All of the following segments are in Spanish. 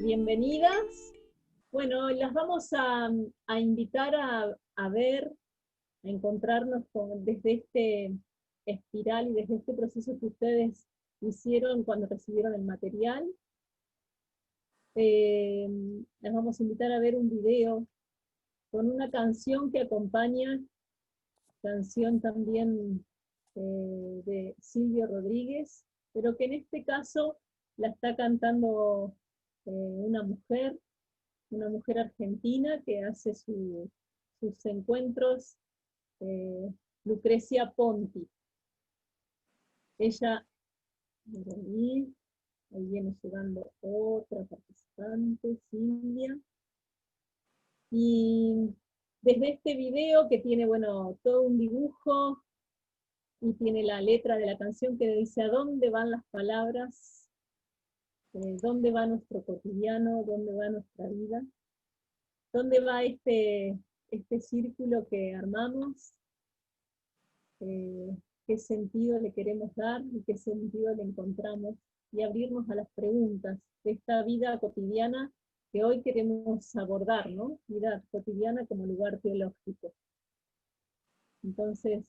Bienvenidas. Bueno, las vamos a invitar a ver, a encontrarnos desde este espiral y desde este proceso que ustedes hicieron cuando recibieron el material. Las vamos a invitar a ver un video con una canción que acompaña, canción también de Silvio Rodríguez, pero que en este caso la está cantando una mujer argentina que hace sus encuentros, Lucrecia Ponti. Ella, ahí viene llegando otra participante, Silvia. Y desde este video que tiene, bueno, todo un dibujo y tiene la letra de la canción que dice: ¿a dónde van las palabras? ¿Dónde va nuestro cotidiano? ¿Dónde va nuestra vida? ¿Dónde va este círculo que armamos? ¿Qué sentido le queremos dar y qué sentido le encontramos? Y abrirnos a las preguntas de esta vida cotidiana que hoy queremos abordar, ¿no? Vida cotidiana como lugar teológico. Entonces,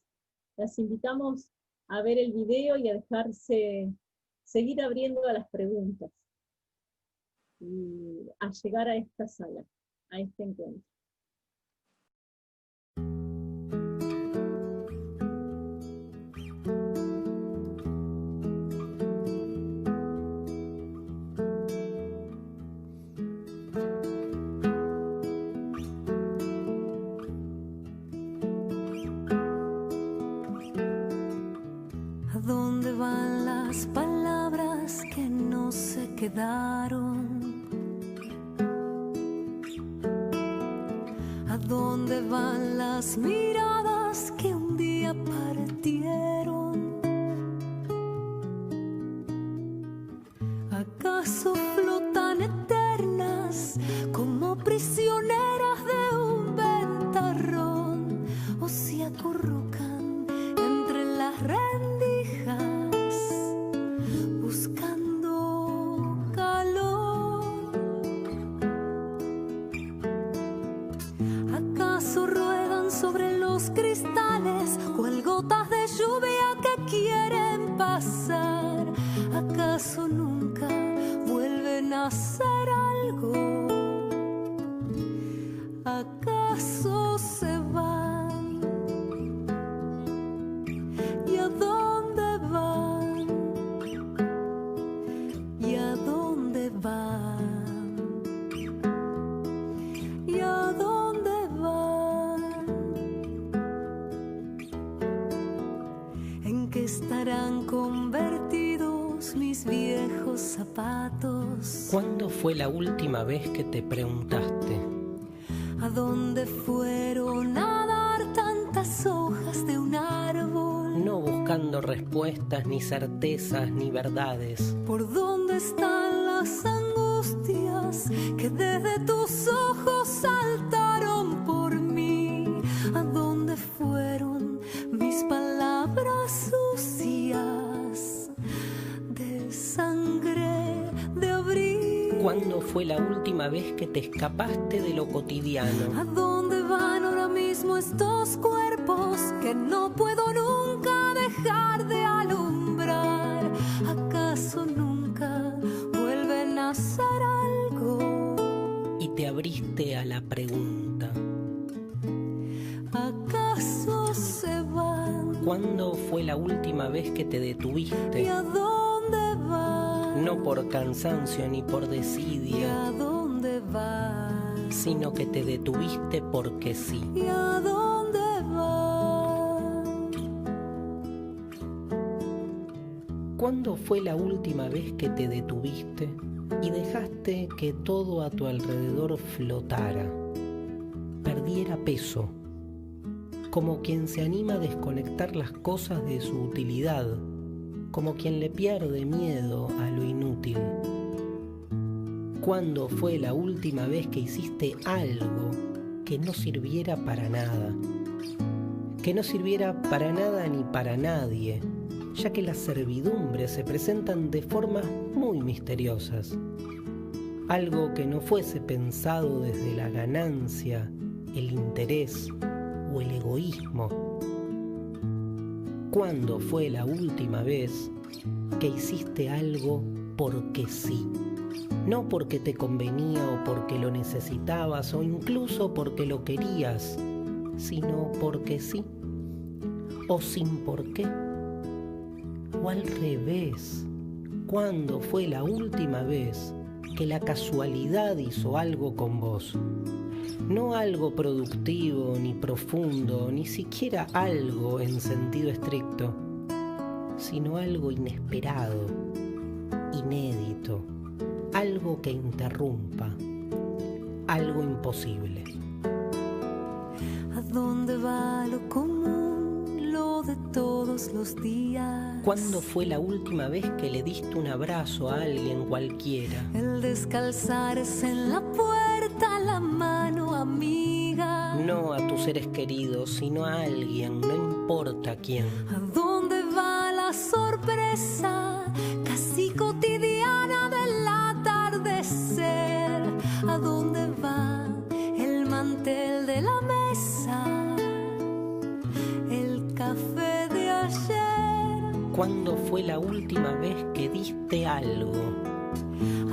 las invitamos a ver el video y a dejarse seguir abriendo a las preguntas y a llegar a esta sala, a este encuentro. ¿A dónde van las palabras que no se quedaron? ¿A dónde van las miradas que un día partieron? ¿Acaso flotan eternas como prisioneras de un ventarrón? ¿O se acurrucan entre las rendijas buscando calor? ¿Acaso ruedan sobre los cristales cual gotas de lluvia que quieren pasar? ¿Acaso nunca vuelven a hacer algo? ¿Acaso se van? ¿Y a dónde van? ¿Y a dónde van? ¿Y a dónde van? ¿En qué estarán convertidos mis viejos zapatos? ¿Cuándo fue la última vez que te preguntaste? ¿A dónde fueron a dar tantas hojas de un árbol? No buscando respuestas, ni certezas, ni verdades. ¿Por dónde están las angustias que desde tus ojos saltaron por mí? ¿A dónde fueron mis palabras sucias de sangre de abril? ¿Cuándo fue la última vez que te escapaste de lo cotidiano? ¿A dónde van ahora mismo estos cuerpos que no puedo nunca dejar de alumbrar? ¿Acaso nunca vuelven a hacer algo? Y te abriste a la pregunta: ¿acaso se van? ¿cuándo fue la última vez que te ¿Y detuviste? a dónde van? No por cansancio ni por ¿Y desidia, a dónde van? sino que te detuviste porque sí. ¿Y a dónde van? ¿Cuándo fue la última vez que te detuviste y dejaste que todo a tu alrededor flotara, perdiera peso, como quien se anima a desconectar las cosas de su utilidad, como quien le pierde miedo a lo inútil? ¿Cuándo fue la última vez que hiciste algo que no sirviera para nada, que no sirviera para nada ni para nadie, ya que las servidumbres se presentan de formas muy misteriosas. Algo que no fuese pensado desde la ganancia, el interés o el egoísmo. ¿Cuándo fue la última vez que hiciste algo porque sí? No porque te convenía o porque lo necesitabas o incluso porque lo querías, sino porque sí, o sin por qué. O al revés, ¿cuándo fue la última vez que la casualidad hizo algo con vos? No algo productivo, ni profundo, ni siquiera algo en sentido estricto, sino algo inesperado, inédito, algo que interrumpa, algo imposible. ¿A dónde va lo común, lo de todos los días? ¿Cuándo fue la última vez que le diste un abrazo a alguien cualquiera? El descalzarse en la puerta, la mano amiga. No a tus seres queridos, sino a alguien, no importa quién. ¿A dónde va la sorpresa casi cotidiana del atardecer? ¿A dónde va el mantel de la mesa, el café de ayer? ¿Cuándo fue la última vez que diste algo?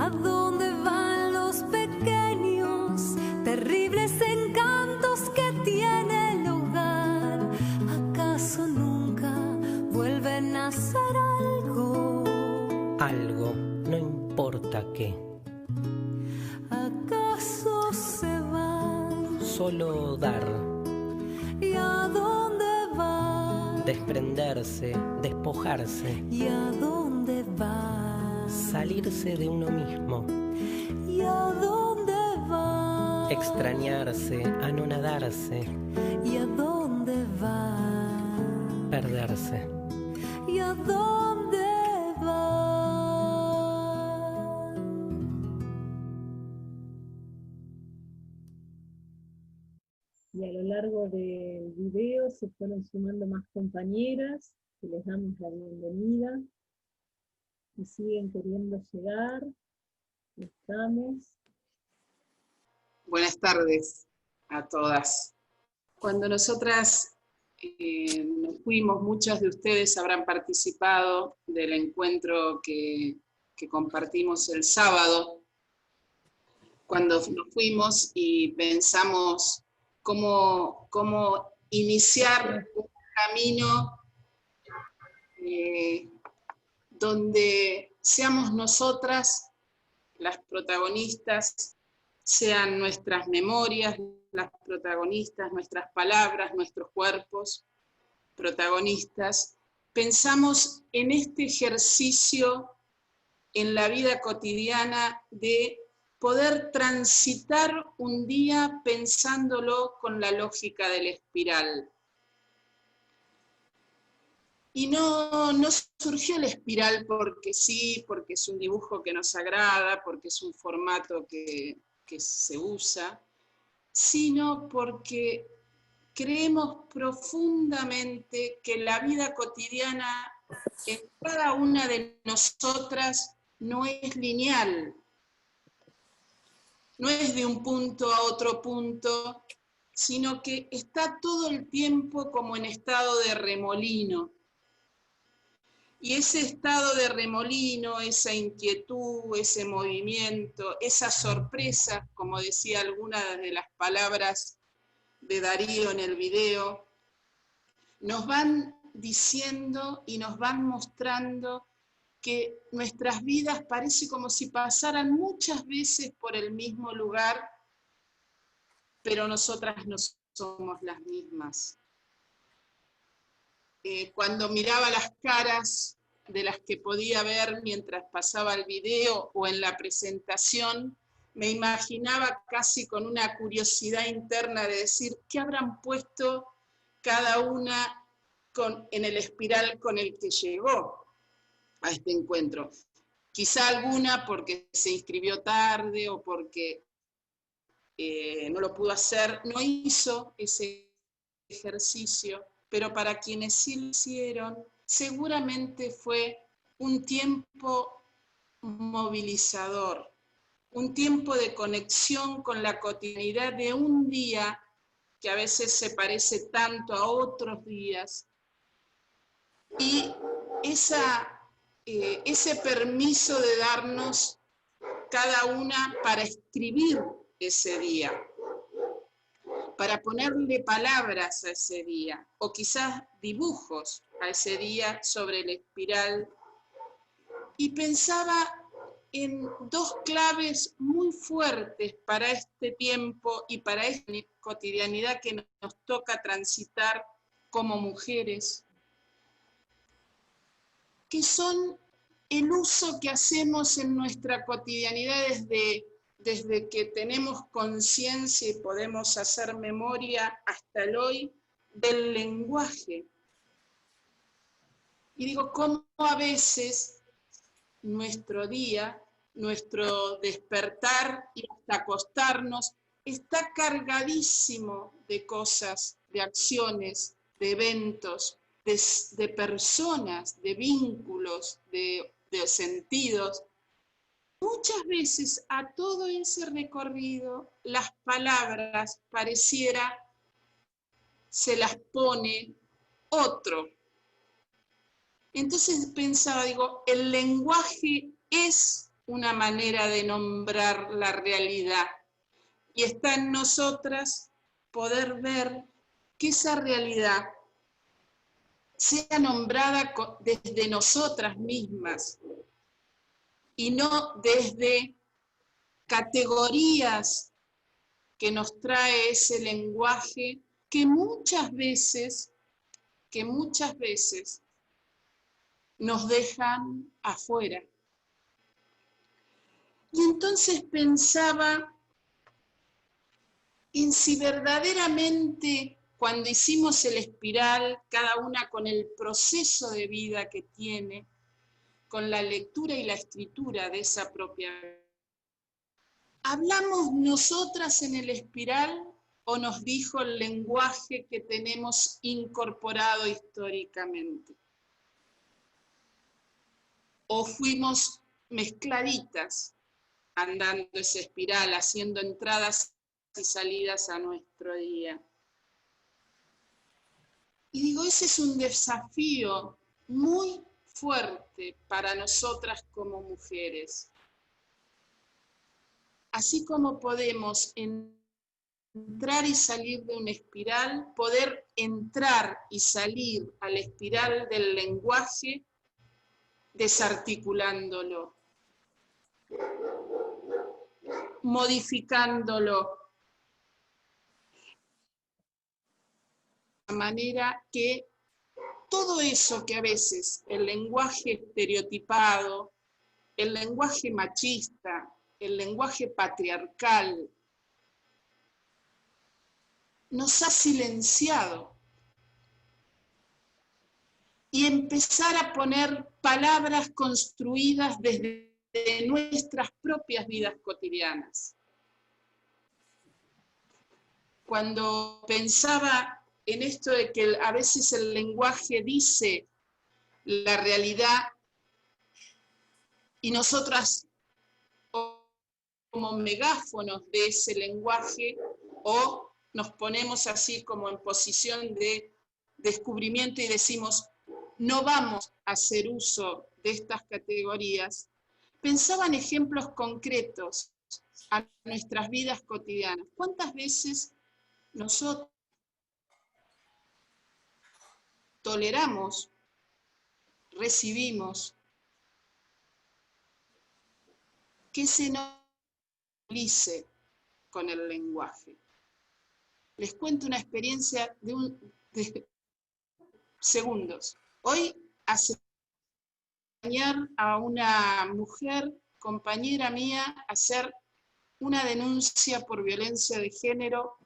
¿A dónde van los pequeños, terribles encantos que tiene el hogar? ¿Acaso nunca vuelven a ser algo? Algo, no importa qué. ¿Acaso se van? Solo dar. ¿Y a dónde van? Desprenderse, despojarse. ¿Y a dónde van? Salirse de uno mismo. ¿Y a dónde van? Extrañarse, anonadarse. ¿Y a dónde van? Perderse. ¿Y a dónde van? Y a lo largo del video se fueron sumando más compañeras, que les damos la bienvenida, y siguen queriendo llegar. Estamos. Buenas tardes a todas. Cuando nosotras nos fuimos, muchas de ustedes habrán participado del encuentro que compartimos el sábado, cuando nos fuimos y pensamos cómo iniciar un camino donde seamos nosotras las protagonistas, sean nuestras memorias las protagonistas, nuestras palabras, nuestros cuerpos protagonistas. Pensamos en este ejercicio en la vida cotidiana de poder transitar un día pensándolo con la lógica de la espiral. Y no surgió la espiral porque sí, porque es un dibujo que nos agrada, porque es un formato que se usa, sino porque creemos profundamente que la vida cotidiana en cada una de nosotras no es lineal, no es de un punto a otro punto, sino que está todo el tiempo como en estado de remolino. Y ese estado de remolino, esa inquietud, ese movimiento, esa sorpresa, como decía alguna de las palabras de Darío en el video, nos van diciendo y nos van mostrando que nuestras vidas parece como si pasaran muchas veces por el mismo lugar, pero nosotras no somos las mismas. Cuando miraba las caras de las que podía ver mientras pasaba el video o en la presentación, me imaginaba casi con una curiosidad interna de decir, ¿qué habrán puesto cada una en el espiral con el que llegó a este encuentro? Quizá alguna porque se inscribió tarde o porque no lo pudo hacer, no hizo ese ejercicio. pero para quienes sí lo hicieron, seguramente fue un tiempo movilizador, un tiempo de conexión con la cotidianidad de un día que a veces se parece tanto a otros días, y ese permiso de darnos cada una para escribir ese día, para ponerle palabras a ese día, o quizás dibujos a ese día sobre el espiral. Y pensaba en dos claves muy fuertes para este tiempo y para esta cotidianidad que nos toca transitar como mujeres, que son el uso que hacemos en nuestra cotidianidad desde que tenemos conciencia y podemos hacer memoria hasta el hoy, del lenguaje. Y digo, cómo a veces nuestro día, nuestro despertar y hasta acostarnos, está cargadísimo de cosas, de acciones, de eventos, de personas, de vínculos, de sentidos. Muchas veces a todo ese recorrido las palabras pareciera se las pone otro. Entonces pensaba, digo, el lenguaje es una manera de nombrar la realidad y está en nosotras poder ver que esa realidad sea nombrada desde nosotras mismas y no desde categorías que nos trae ese lenguaje que muchas veces nos dejan afuera. Y entonces pensaba en si verdaderamente cuando hicimos el espiral, cada una con el proceso de vida que tiene, con la lectura y la escritura de esa propia vida, ¿hablamos nosotras en el espiral o nos dijo el lenguaje que tenemos incorporado históricamente? ¿O fuimos mezcladitas andando esa espiral, haciendo entradas y salidas a nuestro día? Y digo, ese es un desafío muy fuerte para nosotras como mujeres. Así como podemos entrar y salir de una espiral, poder entrar y salir a la espiral del lenguaje desarticulándolo, modificándolo, de manera que todo eso que a veces el lenguaje estereotipado, el lenguaje machista, el lenguaje patriarcal, nos ha silenciado, y empezar a poner palabras construidas desde nuestras propias vidas cotidianas. Cuando pensaba en esto de que a veces el lenguaje dice la realidad y nosotras como megáfonos de ese lenguaje, o nos ponemos así como en posición de descubrimiento y decimos, no vamos a hacer uso de estas categorías, pensaba en ejemplos concretos a nuestras vidas cotidianas. ¿Cuántas veces nosotros toleramos, recibimos, que se nos utilice con el lenguaje? Les cuento una experiencia de segundos. Hoy acompañar a una mujer, compañera mía, a hacer una denuncia por violencia de género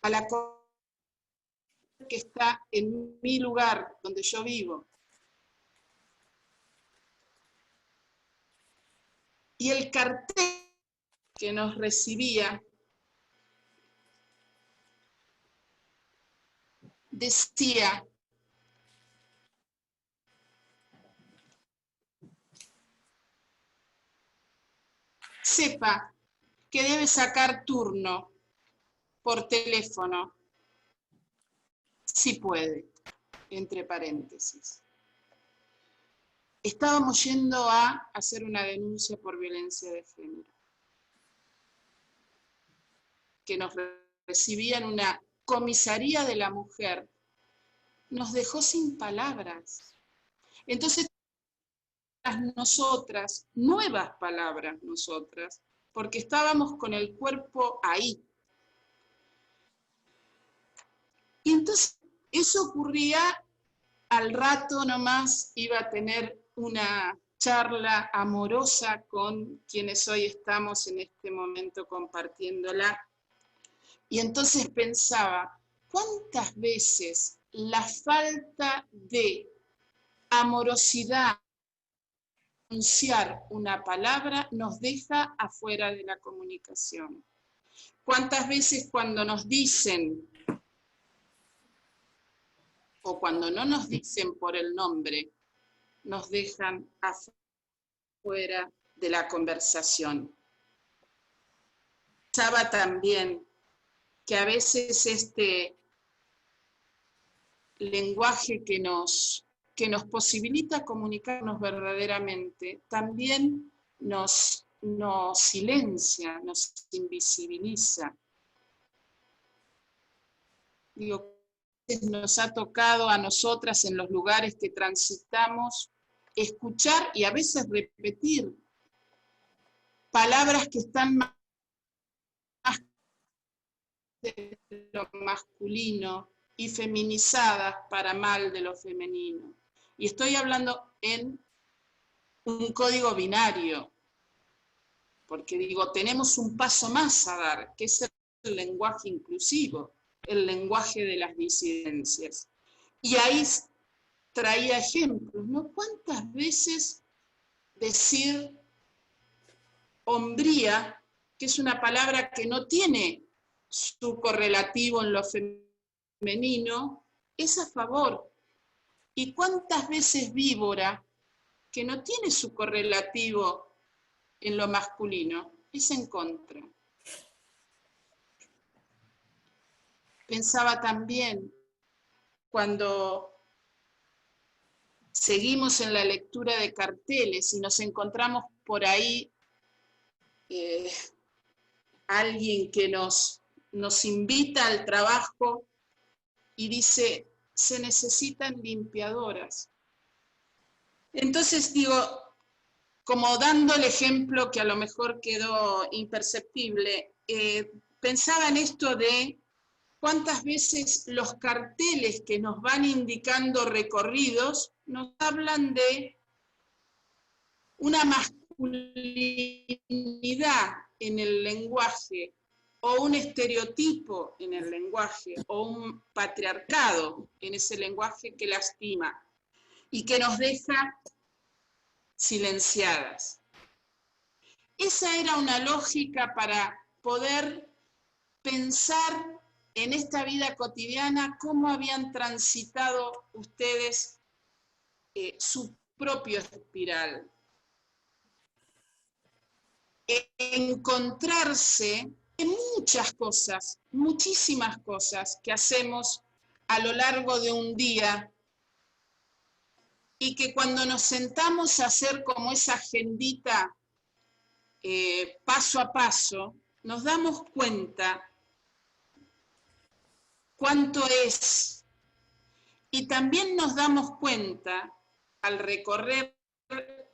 a la que está en mi lugar, donde yo vivo. Y el cartel que nos recibía decía, sepa que debe sacar turno por teléfono, si puede, entre paréntesis. Estábamos yendo a hacer una denuncia por violencia de género, que nos recibía en una comisaría de la mujer, nos dejó sin palabras. Entonces, nosotras, nuevas palabras nosotras, porque estábamos con el cuerpo ahí. Y entonces, eso ocurría, al rato nomás iba a tener una charla amorosa con quienes hoy estamos en este momento compartiéndola. Y entonces pensaba, ¿cuántas veces la falta de amorosidad, pronunciar una palabra, nos deja afuera de la comunicación? ¿Cuántas veces cuando nos dicen, o cuando no nos dicen por el nombre, nos dejan afuera de la conversación? Pensaba también que a veces este lenguaje que nos posibilita comunicarnos verdaderamente, también nos silencia, nos invisibiliza. Digo, nos ha tocado a nosotras en los lugares que transitamos escuchar y a veces repetir palabras que están más de lo masculino y feminizadas para mal de lo femenino. Y estoy hablando en un código binario, porque digo, tenemos un paso más a dar, que es el lenguaje inclusivo, el lenguaje de las disidencias. Y ahí traía ejemplos, ¿no? ¿Cuántas veces decir hombría, que es una palabra que no tiene su correlativo en lo femenino, es a favor? ¿Y cuántas veces víbora, que no tiene su correlativo en lo masculino, es en contra? Pensaba también, cuando seguimos en la lectura de carteles y nos encontramos por ahí alguien que nos invita al trabajo y dice, se necesitan limpiadoras. Entonces digo, como dando el ejemplo que a lo mejor quedó imperceptible, pensaba en esto de cuántas veces los carteles que nos van indicando recorridos nos hablan de una masculinidad en el lenguaje, o un estereotipo en el lenguaje, o un patriarcado en ese lenguaje que lastima y que nos deja silenciadas. Esa era una lógica para poder pensar en esta vida cotidiana cómo habían transitado ustedes su propio espiral. Encontrarse en muchas cosas, muchísimas cosas que hacemos a lo largo de un día, y que cuando nos sentamos a hacer como esa agendita paso a paso, nos damos cuenta cuánto es, y también nos damos cuenta al recorrer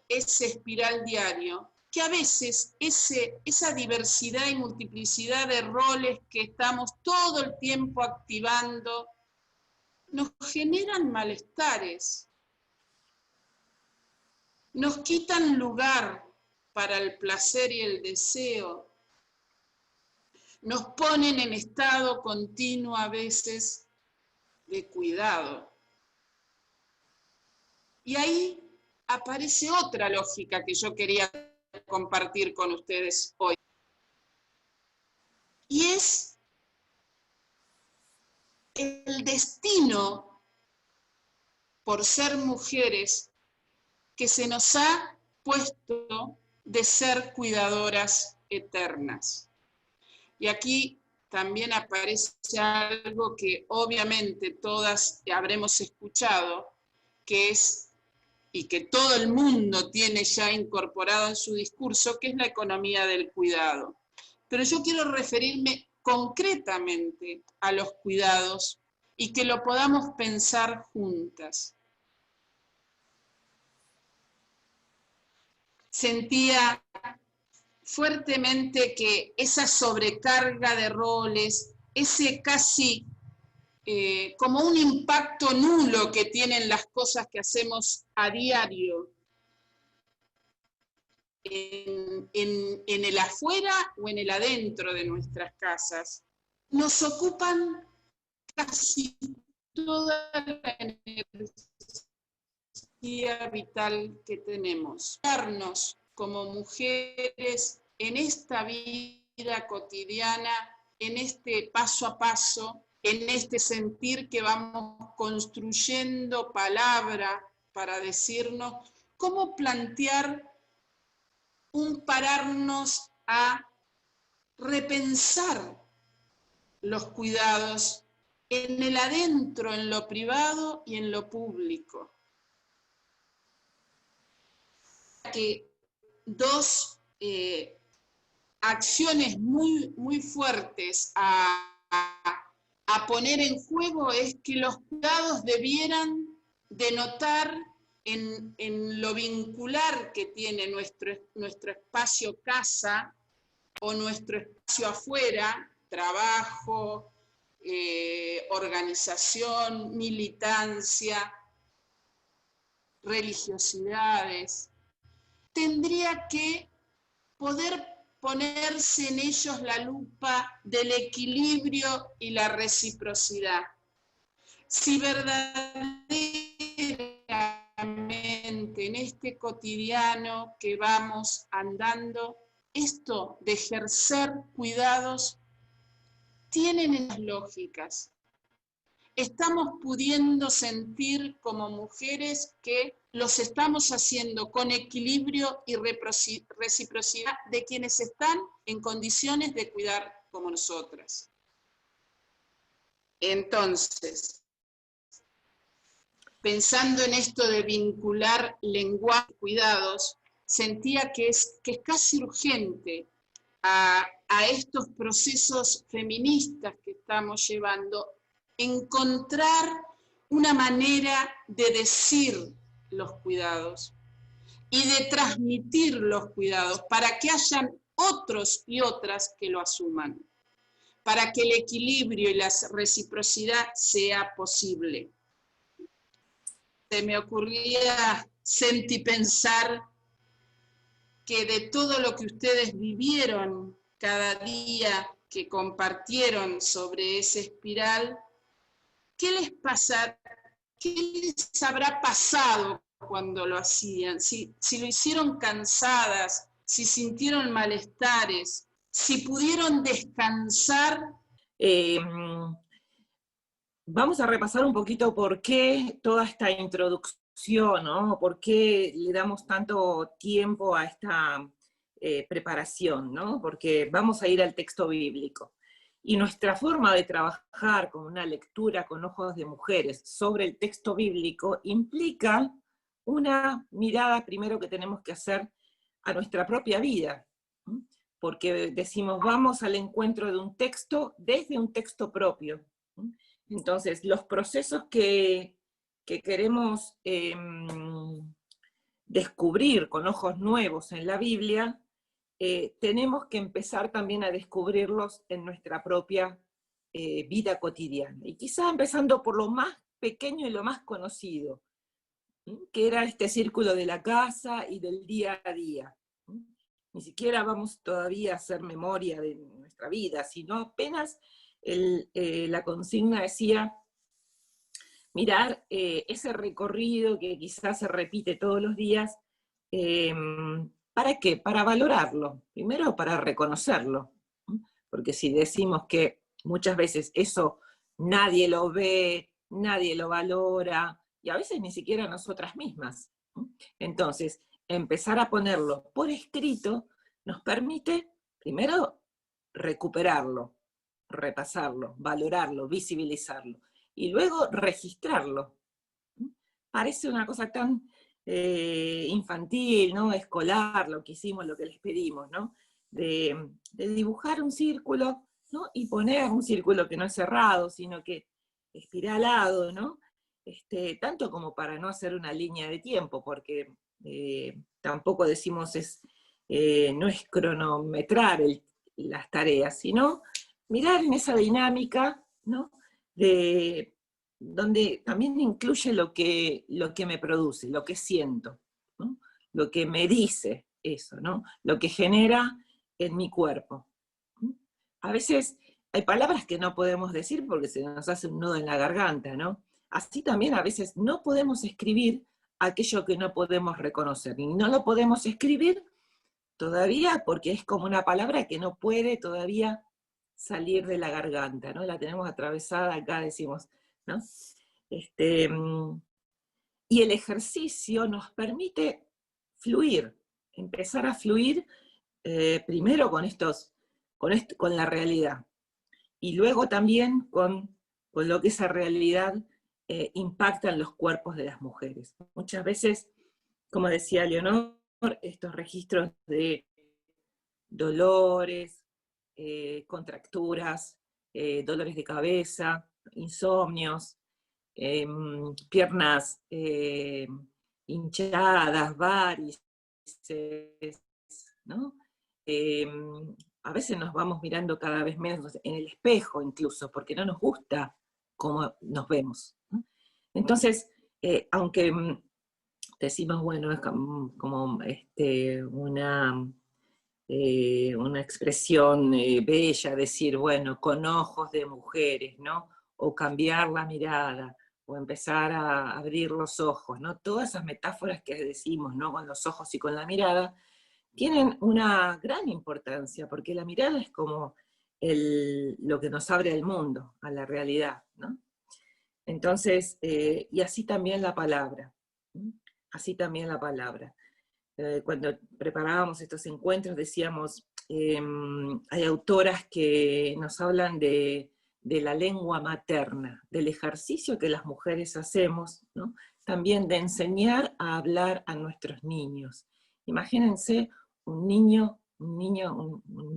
ese espiral diario, que a veces esa diversidad y multiplicidad de roles que estamos todo el tiempo activando nos generan malestares, nos quitan lugar para el placer y el deseo, nos ponen en estado continuo a veces de cuidado. Y ahí aparece otra lógica que yo quería compartir con ustedes hoy. Y es el destino, por ser mujeres, que se nos ha puesto de ser cuidadoras eternas. Y aquí también aparece algo que obviamente todas habremos escuchado, que es, y que todo el mundo tiene ya incorporado en su discurso, que es la economía del cuidado. Pero yo quiero referirme concretamente a los cuidados y que lo podamos pensar juntas. Sentía fuertemente que esa sobrecarga de roles, ese casi como un impacto nulo que tienen las cosas que hacemos a diario, en el afuera o en el adentro de nuestras casas, nos ocupan casi toda la energía vital que tenemos. Darnos como mujeres en esta vida cotidiana, en este paso a paso, en este sentir que vamos construyendo palabra para decirnos, cómo plantear un pararnos a repensar los cuidados en el adentro, en lo privado y en lo público. Que dos acciones muy fuertes a poner en juego es que los cuidados debieran denotar en lo vincular que tiene nuestro espacio casa o nuestro espacio afuera, trabajo, organización, militancia, religiosidades, tendría que poder ponerse en ellos la lupa del equilibrio y la reciprocidad. Si verdaderamente en este cotidiano que vamos andando, esto de ejercer cuidados tienen esas lógicas. Estamos pudiendo sentir como mujeres que los estamos haciendo con equilibrio y reciprocidad de quienes están en condiciones de cuidar como nosotras. Entonces, pensando en esto de vincular lenguaje y cuidados, sentía que es casi urgente a estos procesos feministas que estamos llevando, encontrar una manera de decir los cuidados y de transmitir los cuidados para que hayan otros y otras que lo asuman, para que el equilibrio y la reciprocidad sea posible. Se me ocurría pensar que de todo lo que ustedes vivieron cada día que compartieron sobre esa espiral, ¿qué les pasa? ¿Qué les habrá pasado cuando lo hacían? Si lo hicieron cansadas, si sintieron malestares, si pudieron descansar. Vamos a repasar un poquito por qué toda esta introducción, ¿no? ¿Por qué le damos tanto tiempo a esta preparación, ¿no? Porque vamos a ir al texto bíblico. Y nuestra forma de trabajar con una lectura con ojos de mujeres sobre el texto bíblico implica una mirada primero que tenemos que hacer a nuestra propia vida, ¿sí? Porque decimos, vamos al encuentro de un texto desde un texto propio, ¿sí? Entonces, los procesos que queremos descubrir con ojos nuevos en la Biblia, tenemos que empezar también a descubrirlos en nuestra propia vida cotidiana. Y quizá empezando por lo más pequeño y lo más conocido, que era este círculo de la casa y del día a día. Ni siquiera vamos todavía a hacer memoria de nuestra vida, sino apenas la consigna decía mirar ese recorrido que quizás se repite todos los días. ¿Para qué? Para valorarlo, primero para reconocerlo, porque si decimos que muchas veces eso nadie lo ve, nadie lo valora, y a veces ni siquiera nosotras mismas. Entonces, empezar a ponerlo por escrito nos permite, primero, recuperarlo, repasarlo, valorarlo, visibilizarlo, y luego registrarlo. Parece una cosa tan infantil, ¿no? Escolar, lo que hicimos, lo que les pedimos, ¿no? De dibujar un círculo, ¿no? Y poner un círculo que no es cerrado, sino que espiralado, ¿no? Tanto como para no hacer una línea de tiempo, porque tampoco decimos no es cronometrar las tareas, sino mirar en esa dinámica, ¿no? Donde también incluye lo que me produce, lo que siento, ¿no? Lo que me dice eso, ¿no? Lo que genera en mi cuerpo. A veces hay palabras que no podemos decir porque se nos hace un nudo en la garganta, ¿no? Así también a veces no podemos escribir aquello que no podemos reconocer, y no lo podemos escribir todavía porque es como una palabra que no puede todavía salir de la garganta, ¿no? La tenemos atravesada acá, decimos, ¿no? Y el ejercicio nos permite fluir, empezar a fluir primero con la realidad, y luego también con lo que esa realidad impacta en los cuerpos de las mujeres. Muchas veces, como decía Leonor, estos registros de dolores, contracturas, dolores de cabeza, insomnios, piernas hinchadas, varices, ¿no? A veces nos vamos mirando cada vez menos en el espejo incluso, porque no nos gusta cómo nos vemos, ¿no? Entonces, aunque decimos, bueno, es como una expresión bella, decir, bueno, con ojos de mujeres, ¿no? O cambiar la mirada, o empezar a abrir los ojos, ¿no? Todas esas metáforas que decimos, ¿no? Con los ojos y con la mirada, tienen una gran importancia, porque la mirada es como lo que nos abre al mundo, a la realidad, ¿no? Entonces, y así también la palabra, ¿no? Así también la palabra. Cuando preparábamos estos encuentros decíamos, hay autoras que nos hablan de la lengua materna, del ejercicio que las mujeres hacemos, ¿no? También de enseñar a hablar a nuestros niños. Imagínense un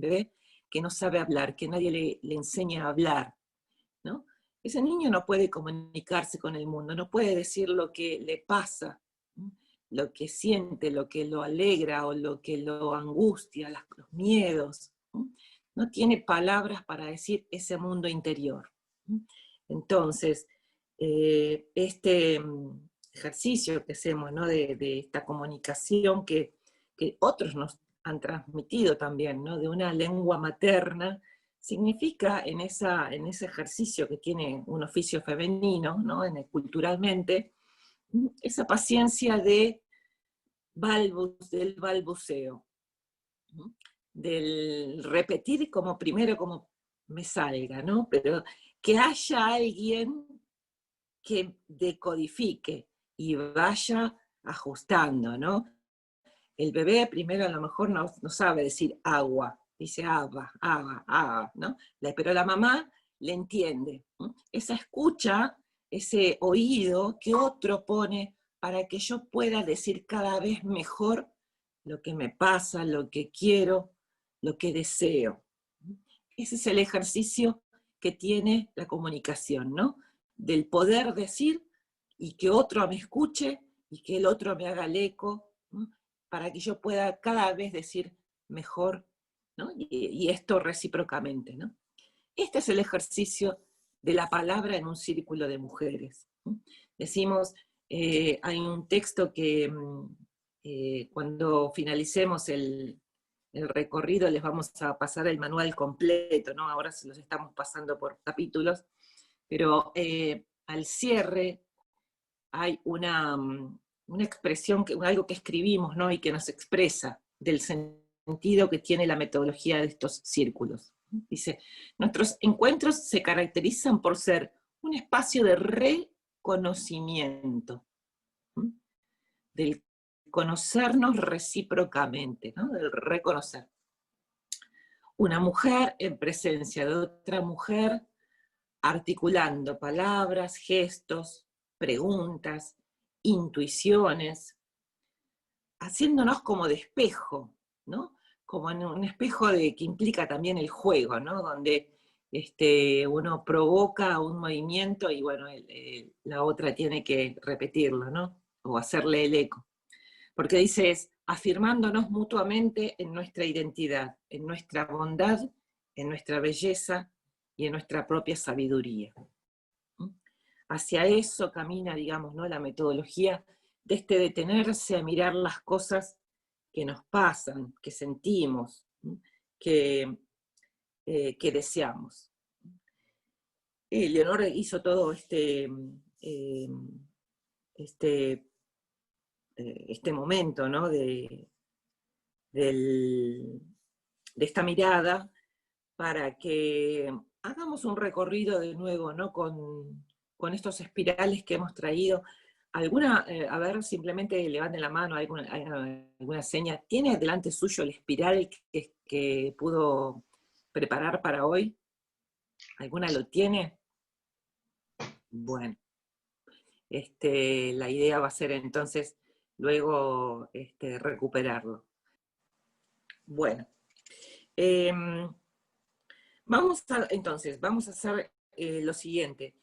bebé que no sabe hablar, que nadie le enseña a hablar, ¿no? Ese niño no puede comunicarse con el mundo, no puede decir lo que le pasa, ¿no? Lo que siente, lo que lo alegra o lo que lo angustia, los miedos, ¿no? No tiene palabras para decir ese mundo interior. Entonces, este ejercicio que hacemos, ¿no? de esta comunicación que otros nos han transmitido también, ¿no? De una lengua materna, significa en ese ejercicio que tiene un oficio femenino, ¿no? Culturalmente, esa paciencia del balbuceo, ¿no? Del repetir primero como me salga, ¿no? Pero que haya alguien que decodifique y vaya ajustando, ¿no? El bebé primero a lo mejor no sabe decir agua, dice agua, ¿no? Pero la mamá le entiende, ¿no? Esa escucha, ese oído que otro pone para que yo pueda decir cada vez mejor lo que me pasa, lo que quiero, lo que deseo. Ese es el ejercicio que tiene la comunicación, ¿no? Del poder decir y que otro me escuche y que el otro me haga el eco, ¿no? Para que yo pueda cada vez decir mejor, ¿no? Y esto recíprocamente, ¿no? Este es el ejercicio de la palabra en un círculo de mujeres, ¿no? Decimos, hay un texto que cuando finalicemos el recorrido les vamos a pasar el manual completo, ¿no? Ahora se los estamos pasando por capítulos, pero al cierre hay una expresión, algo que escribimos, ¿no? Y que nos expresa del sentido que tiene la metodología de estos círculos. Dice, nuestros encuentros se caracterizan por ser un espacio de reconocimiento, del conocernos recíprocamente, ¿no? Del reconocer. Una mujer en presencia de otra mujer, articulando palabras, gestos, preguntas, intuiciones, haciéndonos como de espejo, ¿no? Como en un espejo que implica también el juego, ¿no? Donde uno provoca un movimiento y bueno, la otra tiene que repetirlo, ¿no? O hacerle el eco. Porque dice, afirmándonos mutuamente en nuestra identidad, en nuestra bondad, en nuestra belleza y en nuestra propia sabiduría. Hacia eso camina, digamos, ¿no? La metodología de detenerse a mirar las cosas que nos pasan, que sentimos, que deseamos. Leonor hizo todo este momento, ¿no? de esta mirada para que hagamos un recorrido de nuevo, ¿no? con estos espirales que hemos traído. A ver, simplemente levanten la mano, alguna seña. ¿Tiene delante suyo el espiral que pudo preparar para hoy? ¿Alguna lo tiene? Bueno, la idea va a ser entonces luego recuperarlo. Bueno, vamos a hacer lo siguiente.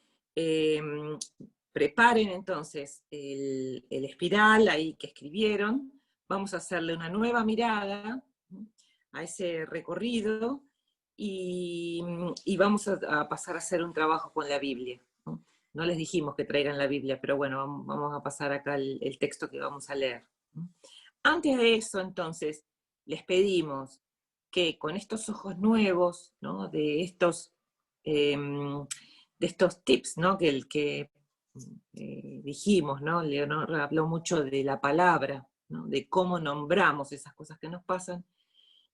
Preparen entonces el espiral ahí que escribieron, vamos a hacerle una nueva mirada a ese recorrido y vamos a pasar a hacer un trabajo con la Biblia. No les dijimos que traigan la Biblia, pero bueno, vamos a pasar acá el texto que vamos a leer. Antes de eso, entonces, les pedimos que con estos ojos nuevos, ¿no? de estos tips, ¿no? que dijimos, ¿no? Leonor habló mucho de la palabra, ¿no? De cómo nombramos esas cosas que nos pasan,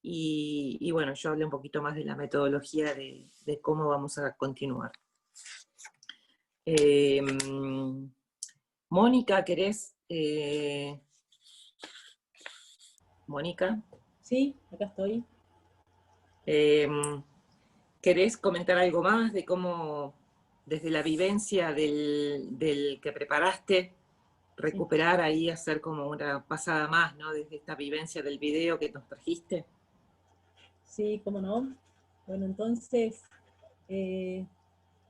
y bueno, yo hablé un poquito más de la metodología de cómo vamos a continuar. Mónica, ¿querés? Mónica. Sí, acá estoy. ¿Querés comentar algo más de cómo, desde la vivencia del que preparaste, recuperar ahí, hacer como una pasada más, ¿no? Desde esta vivencia del video que nos trajiste? Sí, cómo no. Bueno, entonces,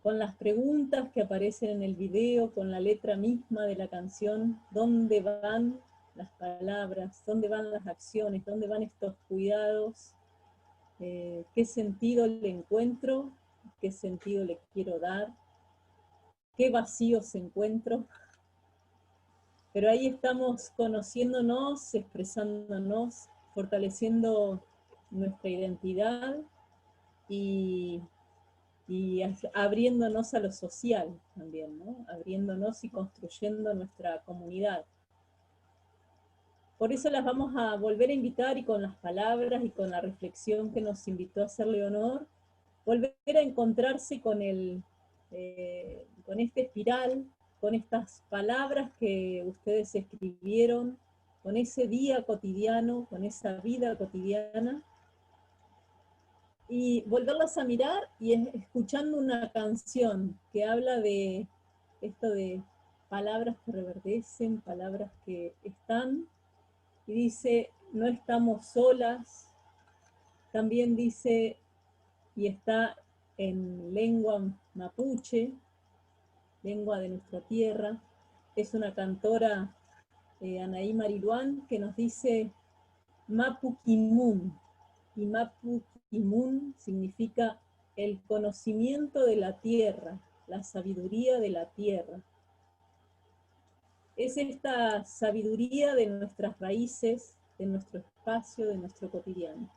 con las preguntas que aparecen en el video, con la letra misma de la canción, ¿dónde van las palabras? ¿Dónde van las acciones? ¿Dónde van estos cuidados? ¿Qué sentido le encuentro? ¿Qué sentido le quiero dar? ¿Qué vacíos encuentro? Pero ahí estamos conociéndonos, expresándonos, fortaleciendo nuestra identidad y abriéndonos a lo social también, ¿no? Abriéndonos y construyendo nuestra comunidad. Por eso las vamos a volver a invitar, y con las palabras y con la reflexión que nos invitó a hacer Leonor, volver a encontrarse con este espiral, con estas palabras que ustedes escribieron, con ese día cotidiano, con esa vida cotidiana, y volverlas a mirar y escuchando una canción que habla de esto de palabras que reverdecen, palabras que están, y dice, no estamos solas. También dice, y está en lengua mapuche, lengua de nuestra tierra. Es una cantora, Anaí Mariluán, que nos dice Mapu Kimun, y Mapu Kimun significa el conocimiento de la tierra, la sabiduría de la tierra. Es esta sabiduría de nuestras raíces, de nuestro espacio, de nuestro cotidiano.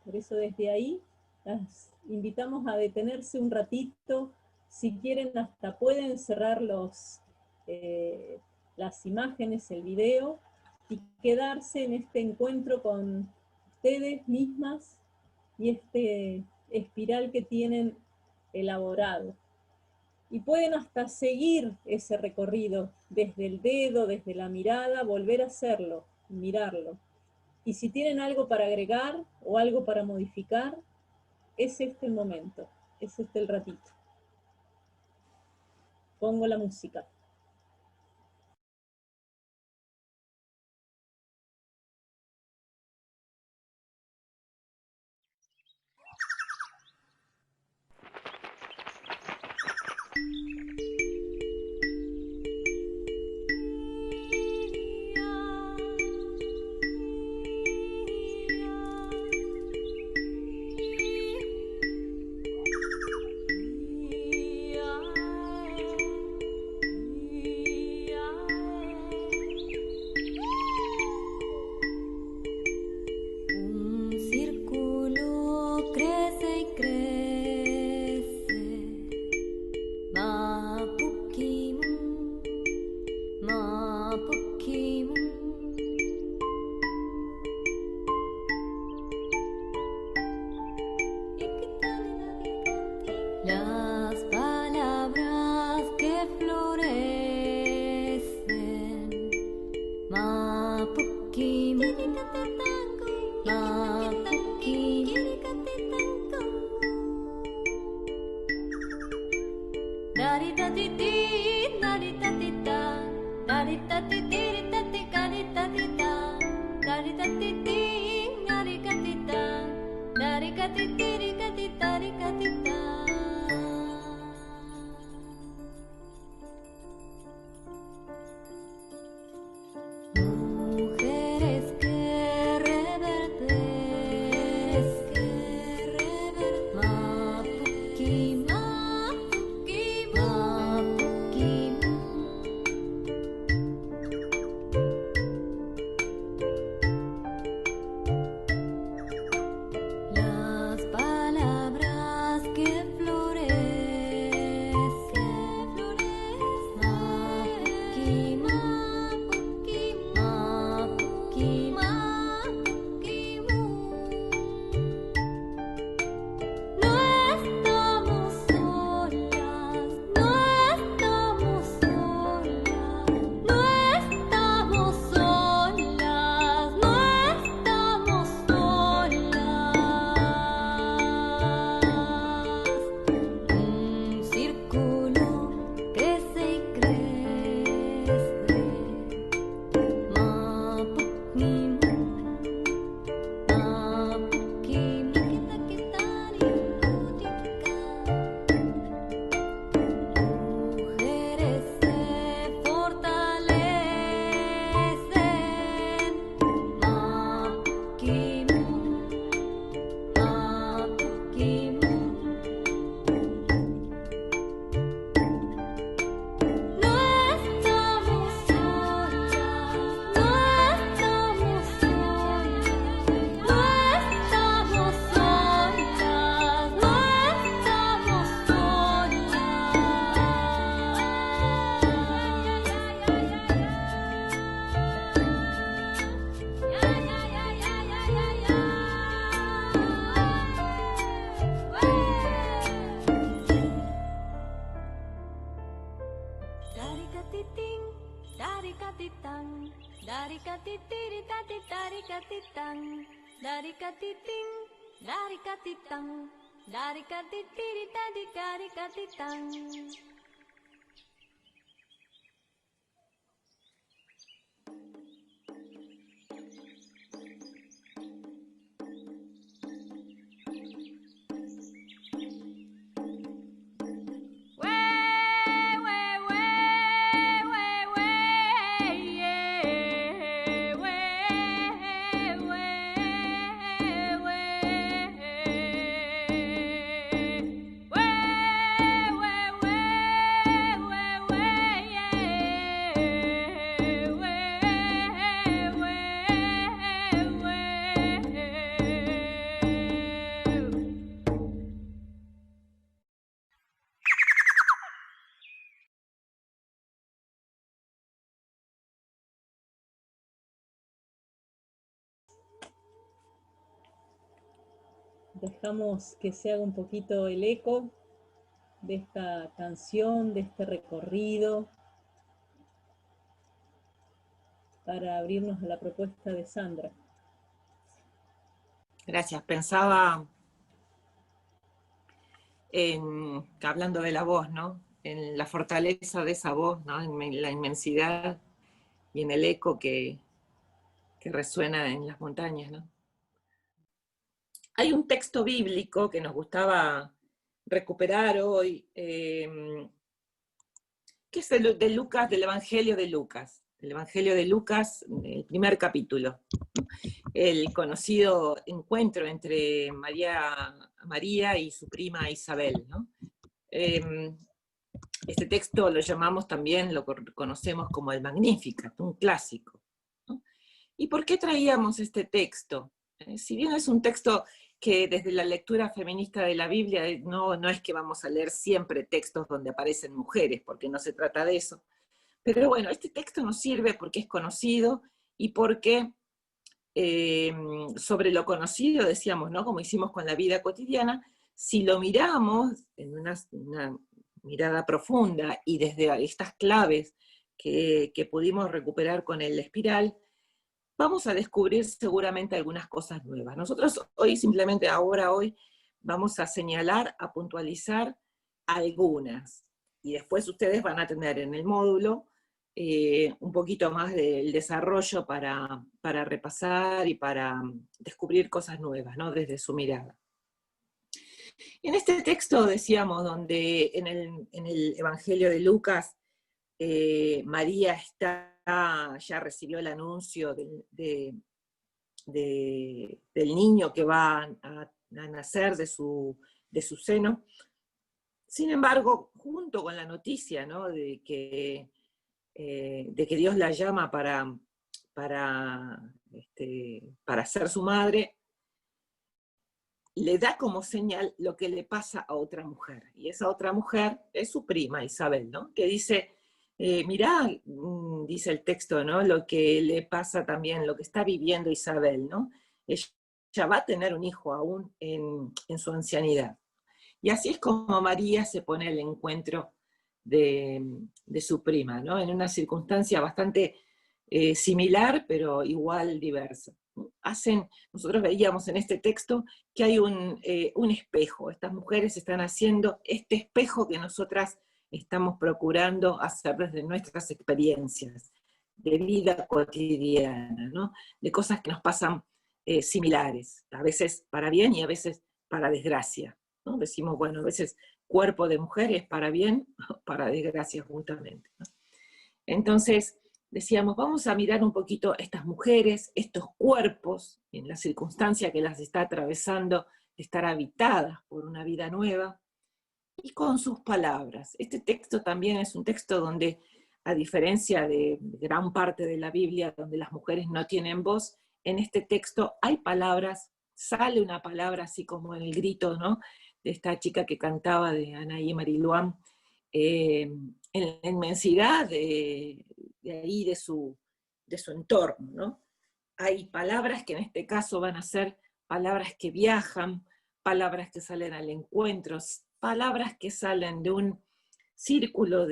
Por eso desde ahí las invitamos a detenerse un ratito. Si quieren, hasta pueden cerrar las imágenes, el video, y quedarse en este encuentro con ustedes mismas y espiral que tienen elaborado. Y pueden hasta seguir ese recorrido desde el dedo, desde la mirada, volver a hacerlo, mirarlo. Y si tienen algo para agregar o algo para modificar, es este el momento, es este el ratito. Pongo la música. Way, way, way. Dejamos que se haga un poquito el eco de esta canción, de este recorrido, para abrirnos a la propuesta de Sandra. Gracias. Pensaba hablando de la voz, ¿no? En la fortaleza de esa voz, ¿no? En la inmensidad y en el eco que resuena en las montañas, ¿no? Hay un texto bíblico que nos gustaba recuperar hoy, que es de Lucas, del Evangelio de Lucas. El Evangelio de Lucas, el primer capítulo. El conocido encuentro entre María y su prima Isabel, ¿no? Este texto lo llamamos también, lo conocemos como el Magnificat, un clásico, ¿no? ¿Y por qué traíamos este texto? Si bien es un texto que desde la lectura feminista de la Biblia no es que vamos a leer siempre textos donde aparecen mujeres, porque no se trata de eso. Pero bueno, este texto nos sirve porque es conocido y porque sobre lo conocido, decíamos, ¿no? Como hicimos con la vida cotidiana, si lo miramos en una mirada profunda y desde estas claves que pudimos recuperar con el espiral, vamos a descubrir seguramente algunas cosas nuevas. Nosotros hoy, simplemente hoy, vamos a señalar, a puntualizar algunas. Y después ustedes van a tener en el módulo un poquito más del desarrollo para repasar y para descubrir cosas nuevas, ¿no? Desde su mirada. En este texto decíamos, donde en el Evangelio de Lucas, María ya recibió el anuncio del niño que va a nacer de su seno. Sin embargo, junto con la noticia, ¿no? de que Dios la llama para ser su madre, le da como señal lo que le pasa a otra mujer. Y esa otra mujer es su prima Isabel, ¿no? Que dice, mirá, dice el texto, ¿no? Lo que le pasa también, lo que está viviendo Isabel, ¿no? Ella va a tener un hijo aún en su ancianidad. Y así es como María se pone al encuentro de su prima, ¿no? En una circunstancia bastante similar, pero igual diversa. Nosotros veíamos en este texto que hay un espejo. Estas mujeres están haciendo este espejo que nosotras estamos procurando hacer desde nuestras experiencias de vida cotidiana, ¿no? De cosas que nos pasan similares, a veces para bien y a veces para desgracia, ¿no? Decimos, bueno, a veces cuerpo de mujeres para bien, para desgracia justamente, ¿no? Entonces, decíamos, vamos a mirar un poquito estas mujeres, estos cuerpos, en la circunstancia que las está atravesando, de estar habitadas por una vida nueva, y con sus palabras. Este texto también es un texto donde, a diferencia de gran parte de la Biblia, donde las mujeres no tienen voz, en este texto hay palabras, sale una palabra así como en el grito, ¿no? De esta chica que cantaba, de Anaí Mariluán, en la inmensidad de ahí de su entorno, ¿no? Hay palabras que en este caso van a ser palabras que viajan, palabras que salen al encuentro, palabras que salen de un círculo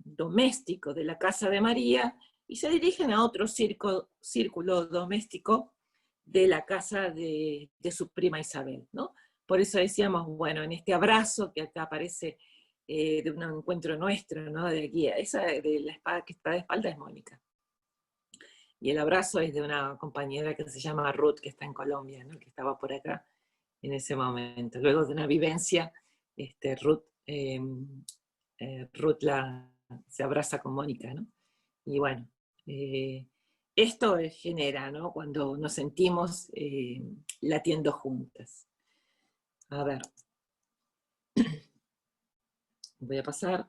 doméstico de la casa de María y se dirigen a otro círculo doméstico de la casa de su prima Isabel, ¿no? Por eso decíamos, bueno, en este abrazo que acá aparece de un encuentro nuestro, ¿no? De aquí, esa de la espada que está de espalda es Mónica. Y el abrazo es de una compañera que se llama Ruth, que está en Colombia, ¿no? Que estaba por acá en ese momento. Luego de una vivencia, Ruth se abraza con Mónica, ¿no? Y bueno, esto genera, ¿no? Cuando nos sentimos latiendo juntas. A ver. Voy a pasar.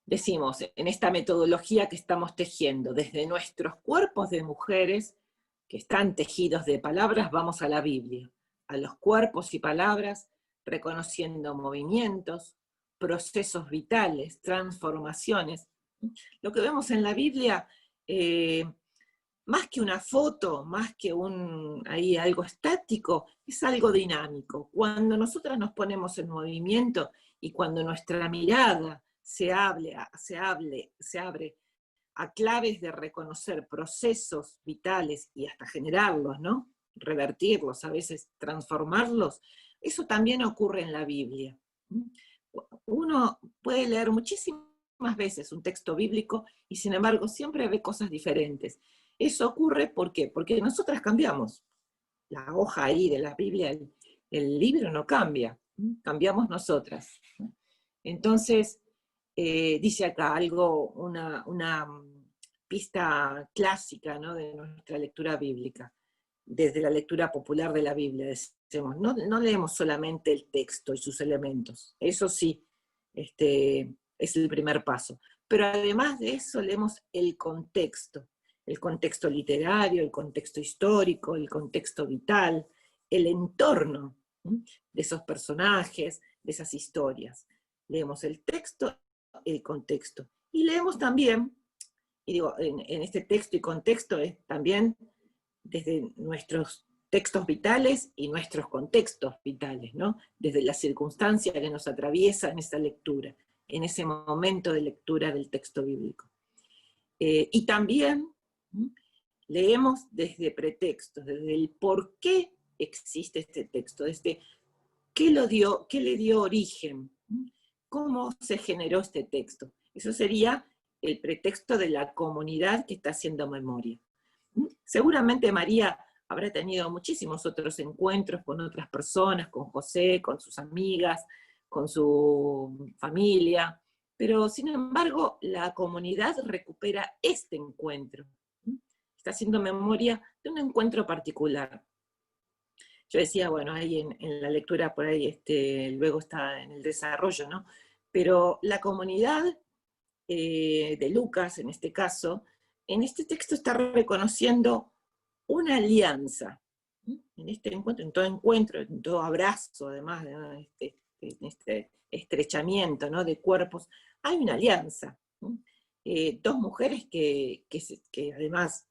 Decimos, en esta metodología que estamos tejiendo, desde nuestros cuerpos de mujeres, que están tejidos de palabras, vamos a la Biblia, a los cuerpos y palabras, reconociendo movimientos, procesos vitales, transformaciones. Lo que vemos en la Biblia, más que una foto, más que ahí algo estático, es algo dinámico. Cuando nosotras nos ponemos en movimiento y cuando nuestra mirada se abre a claves de reconocer procesos vitales y hasta generarlos, ¿no? Revertirlos, a veces transformarlos, eso también ocurre en la Biblia. Uno puede leer muchísimas veces un texto bíblico y sin embargo siempre ve cosas diferentes. Eso ocurre, ¿por qué? Porque nosotras cambiamos. La hoja ahí de la Biblia, el libro no cambia, cambiamos nosotras. Entonces, dice acá algo, una pista clásica, ¿no?, de nuestra lectura bíblica, desde la lectura popular de la Biblia. Decimos, no leemos solamente el texto y sus elementos, eso sí, es el primer paso, pero además de eso leemos el contexto literario, el contexto histórico, el contexto vital, el entorno de esos personajes, de esas historias. Leemos el texto, el contexto, y leemos también, y digo, en este texto y contexto es también desde nuestros textos vitales y nuestros contextos vitales, ¿no? Desde la circunstancia que nos atraviesa en esa lectura, en ese momento de lectura del texto bíblico. Y también leemos desde pretextos, desde el por qué existe este texto, desde qué le dio origen, cómo se generó este texto. Eso sería el pretexto de la comunidad que está haciendo memoria. Seguramente María habrá tenido muchísimos otros encuentros con otras personas, con José, con sus amigas, con su familia, pero sin embargo la comunidad recupera este encuentro. Está haciendo memoria de un encuentro particular. Yo decía, bueno, ahí en la lectura por ahí, luego está en el desarrollo, ¿no? Pero la comunidad de Lucas, en este caso, en este texto está reconociendo una alianza. En este encuentro, en todo abrazo, además, ¿no?, este estrechamiento, ¿no?, de cuerpos, hay una alianza. Dos mujeres que además,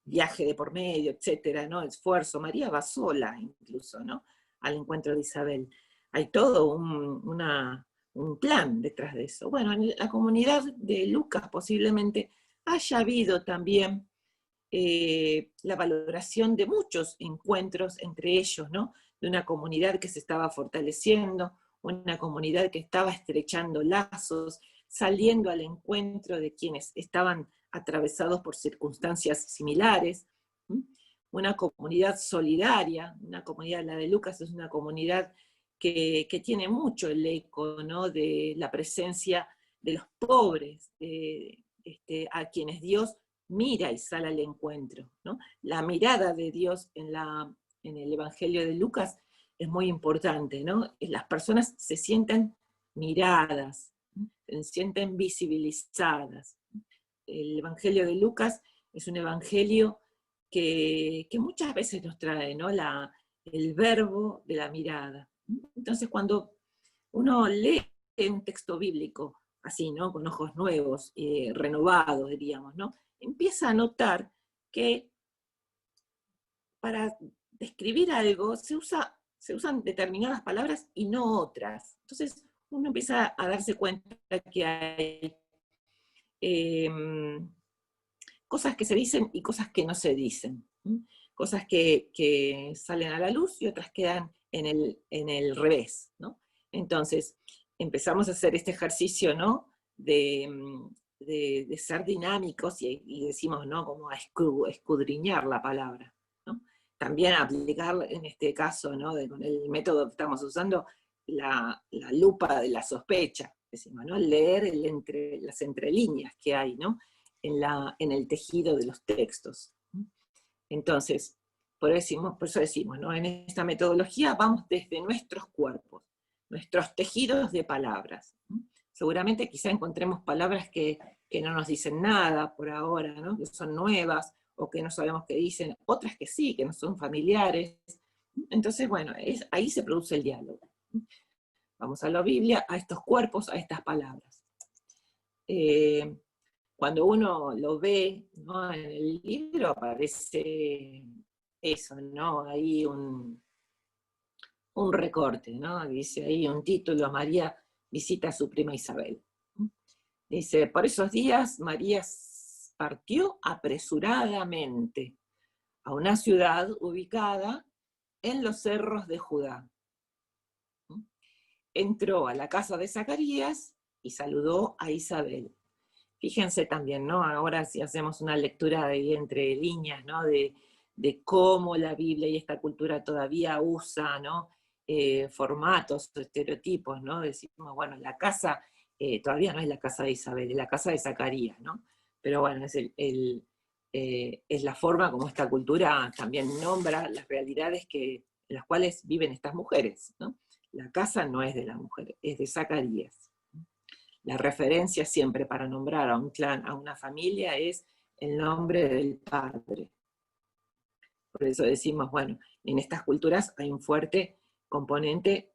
viaje de por medio, etcétera, ¿no?, esfuerzo. María va sola incluso, ¿no?, al encuentro de Isabel. Hay todo un plan detrás de eso. Bueno, en la comunidad de Lucas posiblemente haya habido también la valoración de muchos encuentros entre ellos, ¿no?, de una comunidad que se estaba fortaleciendo, una comunidad que estaba estrechando lazos, saliendo al encuentro de quienes estaban atravesados por circunstancias similares, una comunidad solidaria, una comunidad, la de Lucas es una comunidad que tiene mucho el eco, ¿no?, de la presencia de los pobres, a quienes Dios mira y sale al encuentro, ¿no? La mirada de Dios en el Evangelio de Lucas es muy importante, ¿no? Las personas se sienten miradas, se sienten visibilizadas. El Evangelio de Lucas es un evangelio que muchas veces nos trae, ¿no?, el verbo de la mirada. Entonces cuando uno lee un texto bíblico así, ¿no?, con ojos nuevos, renovados, diríamos, ¿no?, empieza a notar que para describir algo se usan determinadas palabras y no otras. Entonces uno empieza a darse cuenta que hay cosas que se dicen y cosas que no se dicen. Cosas que salen a la luz y otras quedan en el revés, ¿no? Entonces empezamos a hacer este ejercicio, ¿no?, de ser dinámicos y decimos, ¿no?, como a escudriñar la palabra, ¿no? También aplicar en este caso, ¿no?, con el método que estamos usando, la lupa de la sospecha, decimos, ¿no?, leer las entrelíneas que hay, ¿no?, en el tejido de los textos. Entonces, por eso decimos, ¿no?, en esta metodología vamos desde nuestros cuerpos, nuestros tejidos de palabras. Seguramente quizá encontremos palabras que no nos dicen nada por ahora, ¿no?, que son nuevas, o que no sabemos qué dicen, otras que sí, que no son familiares. Entonces, bueno, ahí se produce el diálogo. vamos a la Biblia, a estos cuerpos, a estas palabras. Cuando uno lo ve, ¿no?, en el libro aparece eso, ¿no? Ahí un recorte, ¿no? Dice ahí un título: María visita a su prima Isabel. Dice: por esos días María partió apresuradamente a una ciudad ubicada en los cerros de Judá. Entró a la casa de Zacarías y saludó a Isabel. Fíjense también, ¿no? Ahora si hacemos una lectura de entre líneas, ¿no?, de cómo la Biblia y esta cultura todavía usa, ¿no?, formatos, estereotipos, ¿no? Decimos, bueno, la casa todavía no es la casa de Isabel, es la casa de Zacarías, ¿no? Pero bueno, es la forma como esta cultura también nombra las realidades en las cuales viven estas mujeres, ¿no? La casa no es de la mujer, es de Zacarías. La referencia siempre para nombrar a un clan, a una familia, es el nombre del padre. Por eso decimos, bueno, en estas culturas hay un fuerte componente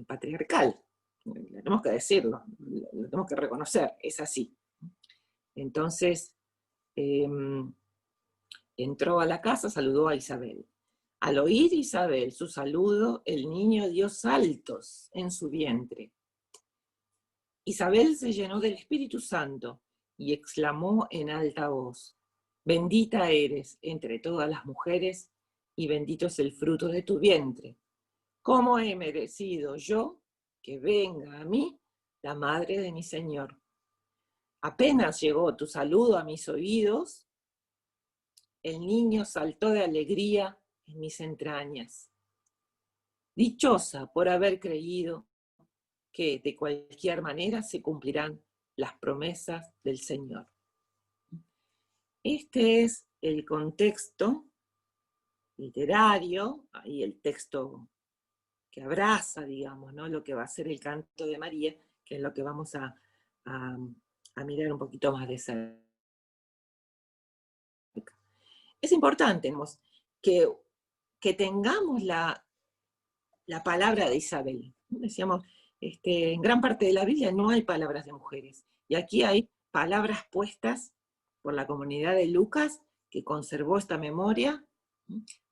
patriarcal. Tenemos que decirlo, lo tenemos que reconocer, es así. Entonces, entró a la casa, saludó a Isabel. Al oír Isabel su saludo, el niño dio saltos en su vientre. Isabel se llenó del Espíritu Santo y exclamó en alta voz: bendita eres entre todas las mujeres y bendito es el fruto de tu vientre. ¿Cómo he merecido yo que venga a mí la madre de mi Señor? Apenas llegó tu saludo a mis oídos, el niño saltó de alegría en mis entrañas. Dichosa por haber creído que de cualquier manera se cumplirán las promesas del Señor. Este es el contexto literario, ahí el texto que abraza, digamos, ¿no?, lo que va a ser el canto de María, que es lo que vamos a mirar un poquito más de cerca. Es importante, ¿no?, que tengamos la palabra de Isabel. Decíamos, en gran parte de la Biblia no hay palabras de mujeres, y aquí hay palabras puestas por la comunidad de Lucas, que conservó esta memoria,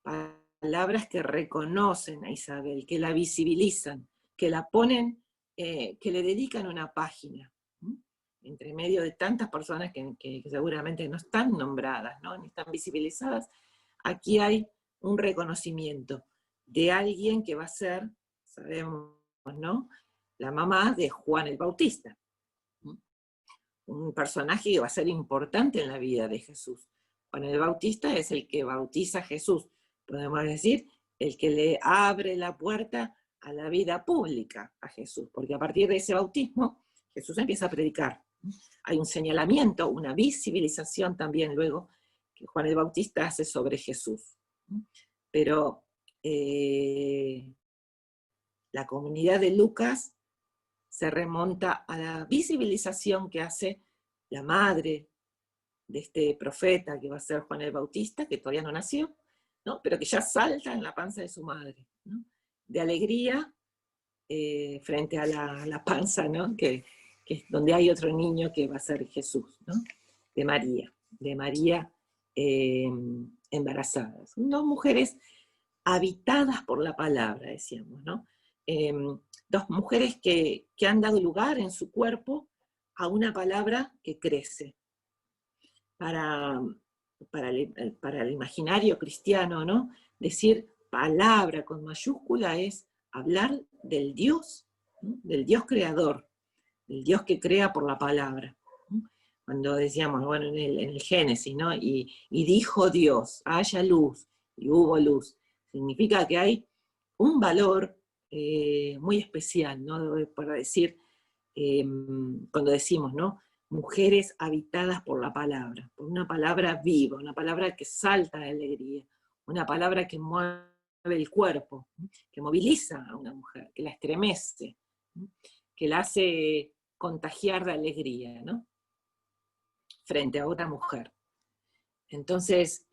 palabras que reconocen a Isabel, que la visibilizan, que la ponen, que le dedican una página, entre medio de tantas personas que seguramente no están nombradas, ¿no?, ni están visibilizadas. Aquí hay un reconocimiento de alguien que va a ser, sabemos, ¿no?, la mamá de Juan el Bautista, un personaje que va a ser importante en la vida de Jesús. Juan el Bautista es el que bautiza a Jesús, podemos decir, el que le abre la puerta a la vida pública a Jesús, porque a partir de ese bautismo Jesús empieza a predicar. Hay un señalamiento, una visibilización también luego que Juan el Bautista hace sobre Jesús. Pero la comunidad de Lucas se remonta a la visibilización que hace la madre de este profeta que va a ser Juan el Bautista, que todavía no nació, ¿no?, pero que ya salta en la panza de su madre, ¿no?, de alegría frente a la panza, ¿no?, que es donde hay otro niño que va a ser Jesús, ¿no?, de María embarazada. Son dos mujeres habitadas por la palabra, decíamos, ¿no? Dos mujeres que han dado lugar en su cuerpo a una palabra que crece. Para el imaginario cristiano, ¿no?, decir palabra con mayúscula es hablar del Dios, ¿no?, del Dios creador, del Dios que crea por la palabra. Cuando decíamos, bueno, en el Génesis, ¿no?, y dijo Dios, haya luz, y hubo luz, significa que hay un valor muy especial, ¿no?, para decir, cuando decimos, ¿no?, mujeres habitadas por la palabra, por una palabra viva, una palabra que salta de alegría, una palabra que mueve el cuerpo, que moviliza a una mujer, que la estremece, que la hace contagiar de alegría, ¿no?, frente a otra mujer. Entonces,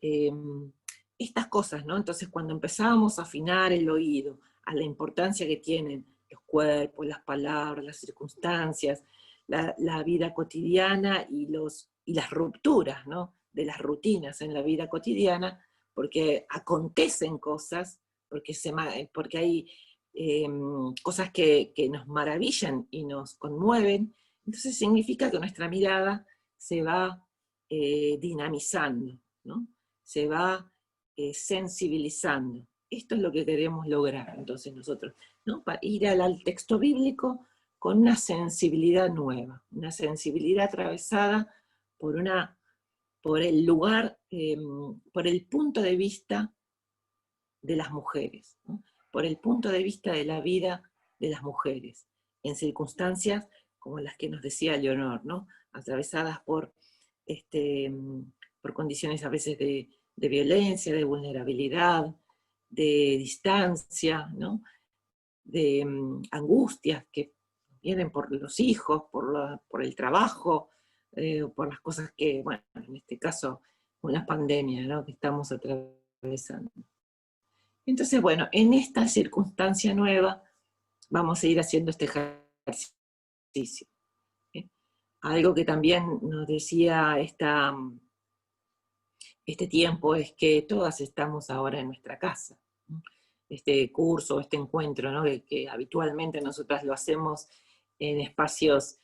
estas cosas, ¿no? Entonces, cuando empezábamos a afinar el oído a la importancia que tienen los cuerpos, las palabras, las circunstancias, la vida cotidiana y las rupturas, ¿no?, de las rutinas en la vida cotidiana, porque acontecen cosas, porque hay cosas que nos maravillan y nos conmueven. Entonces significa que nuestra mirada se va dinamizando, ¿no? Se va sensibilizando. Esto es lo que queremos lograr entonces nosotros, ¿no? Para ir al texto bíblico con una sensibilidad nueva, una sensibilidad atravesada por el lugar, por el punto de vista de las mujeres, ¿no? Por el punto de vista de la vida de las mujeres, en circunstancias como las que nos decía Leonor, ¿no? Atravesadas por condiciones a veces de violencia, de vulnerabilidad, de distancia, ¿no? De angustias que vienen por los hijos, por el trabajo, por las cosas que, bueno, en este caso, una pandemia, ¿no?, que estamos atravesando. Entonces, bueno, en esta circunstancia nueva vamos a ir haciendo este ejercicio. Algo que también nos decía este tiempo es que todas estamos ahora en nuestra casa. Este curso, este encuentro, ¿no?, que habitualmente nosotras lo hacemos en espacios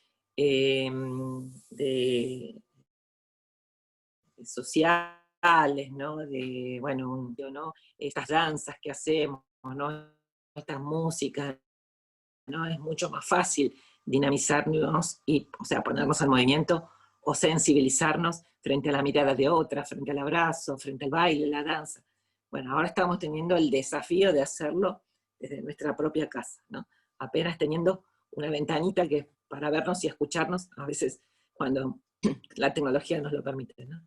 sociales, ¿no?, de, bueno, ¿no?, estas danzas que hacemos, ¿no?, estas músicas, ¿no?, es mucho más fácil dinamizarnos y, o sea, ponernos en movimiento o sensibilizarnos frente a la mirada de otra, frente al abrazo, frente al baile, la danza. Bueno, ahora estamos teniendo el desafío de hacerlo desde nuestra propia casa, ¿no? Apenas teniendo una ventanita que para vernos y escucharnos, a veces cuando la tecnología nos lo permite, ¿no?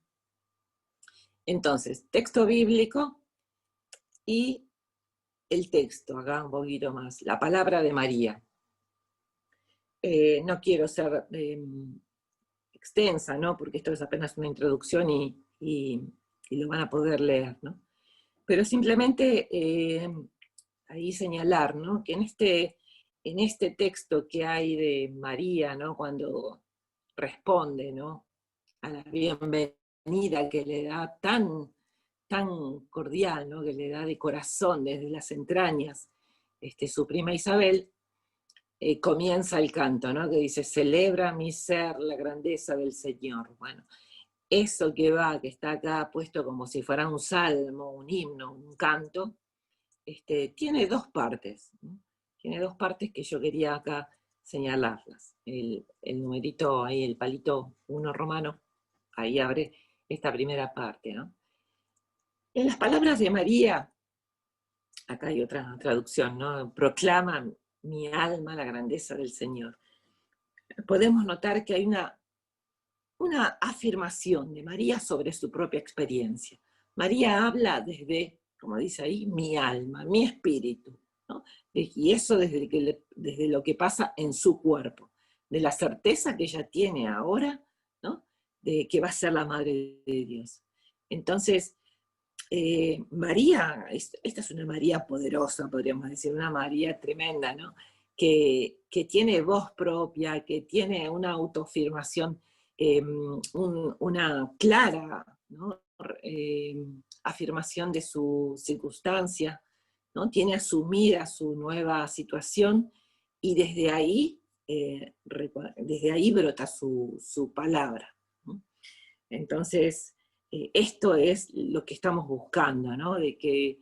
Entonces, texto bíblico y el texto, acá un poquito más, la palabra de María. No quiero ser extensa, ¿no?, porque esto es apenas una introducción y lo van a poder leer, ¿no? Pero simplemente ahí señalar, ¿no?, que en este texto que hay de María, ¿no?, cuando responde, ¿no?, a la bienvenida que le da tan cordial, ¿no?, que le da de corazón, desde las entrañas, su prima Isabel, comienza el canto, ¿no?, que dice, celebra mi ser la grandeza del Señor. Bueno, eso que está acá puesto como si fuera un salmo, un himno, un canto, tiene dos partes, ¿no? Tiene dos partes que yo quería acá señalarlas. El numerito ahí, el palito 1 romano, ahí abre esta primera parte, ¿no? En las palabras de María, acá hay otra traducción, ¿no?, proclama mi alma la grandeza del Señor. Podemos notar que hay una afirmación de María sobre su propia experiencia. María habla desde, como dice ahí, mi alma, mi espíritu, ¿no? Y eso desde lo que pasa en su cuerpo, de la certeza que ella tiene ahora, ¿no?, de que va a ser la Madre de Dios. Entonces, María, esta es una María poderosa, podríamos decir, una María tremenda, ¿no?, que tiene voz propia, que tiene una autoafirmación, una clara, ¿no?, afirmación de su circunstancia, ¿no?, tiene asumida su nueva situación y desde ahí brota su palabra, ¿no? Entonces, esto es lo que estamos buscando, ¿no?, de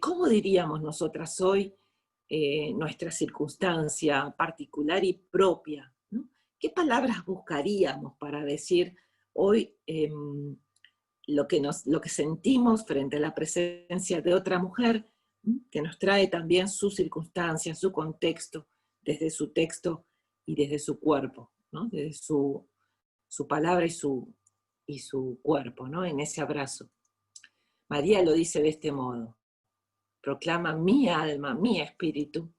cómo diríamos nosotras hoy nuestra circunstancia particular y propia, ¿no? ¿Qué palabras buscaríamos para decir hoy lo que sentimos frente a la presencia de otra mujer, ¿no?, que nos trae también su circunstancia, su contexto, desde su texto y desde su cuerpo, ¿no?, desde su palabra y su cuerpo, ¿no?, en ese abrazo? María lo dice de este modo, proclama mi alma, mi espíritu,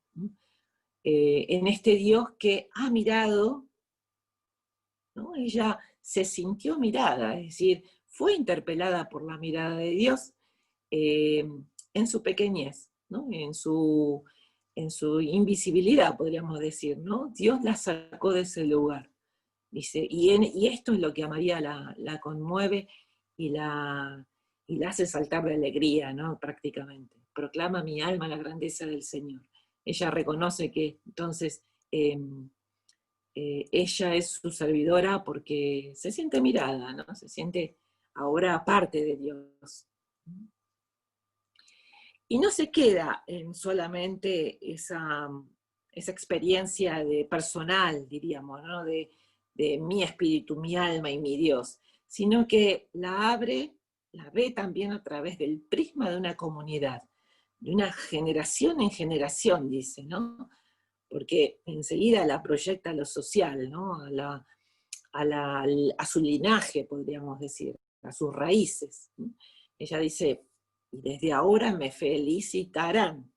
en este Dios que ha mirado, ¿no? Ella se sintió mirada, es decir, fue interpelada por la mirada de Dios en su pequeñez, ¿no?, en su en su invisibilidad, podríamos decir, ¿no? Dios la sacó de ese lugar. Dice, y esto es lo que a María la conmueve y la hace saltar de alegría, ¿no? Prácticamente. Proclama mi alma la grandeza del Señor. Ella reconoce que entonces ella es su servidora porque se siente mirada, ¿no? Se siente ahora parte de Dios. Y no se queda en solamente esa experiencia de personal, diríamos, ¿no? de mi espíritu, mi alma y mi Dios, sino que la abre, la ve también a través del prisma de una comunidad, de una generación en generación, dice, ¿no? Porque enseguida la proyecta a lo social, ¿no? A su linaje, podríamos decir, a sus raíces. Ella dice, y desde ahora me felicitarán.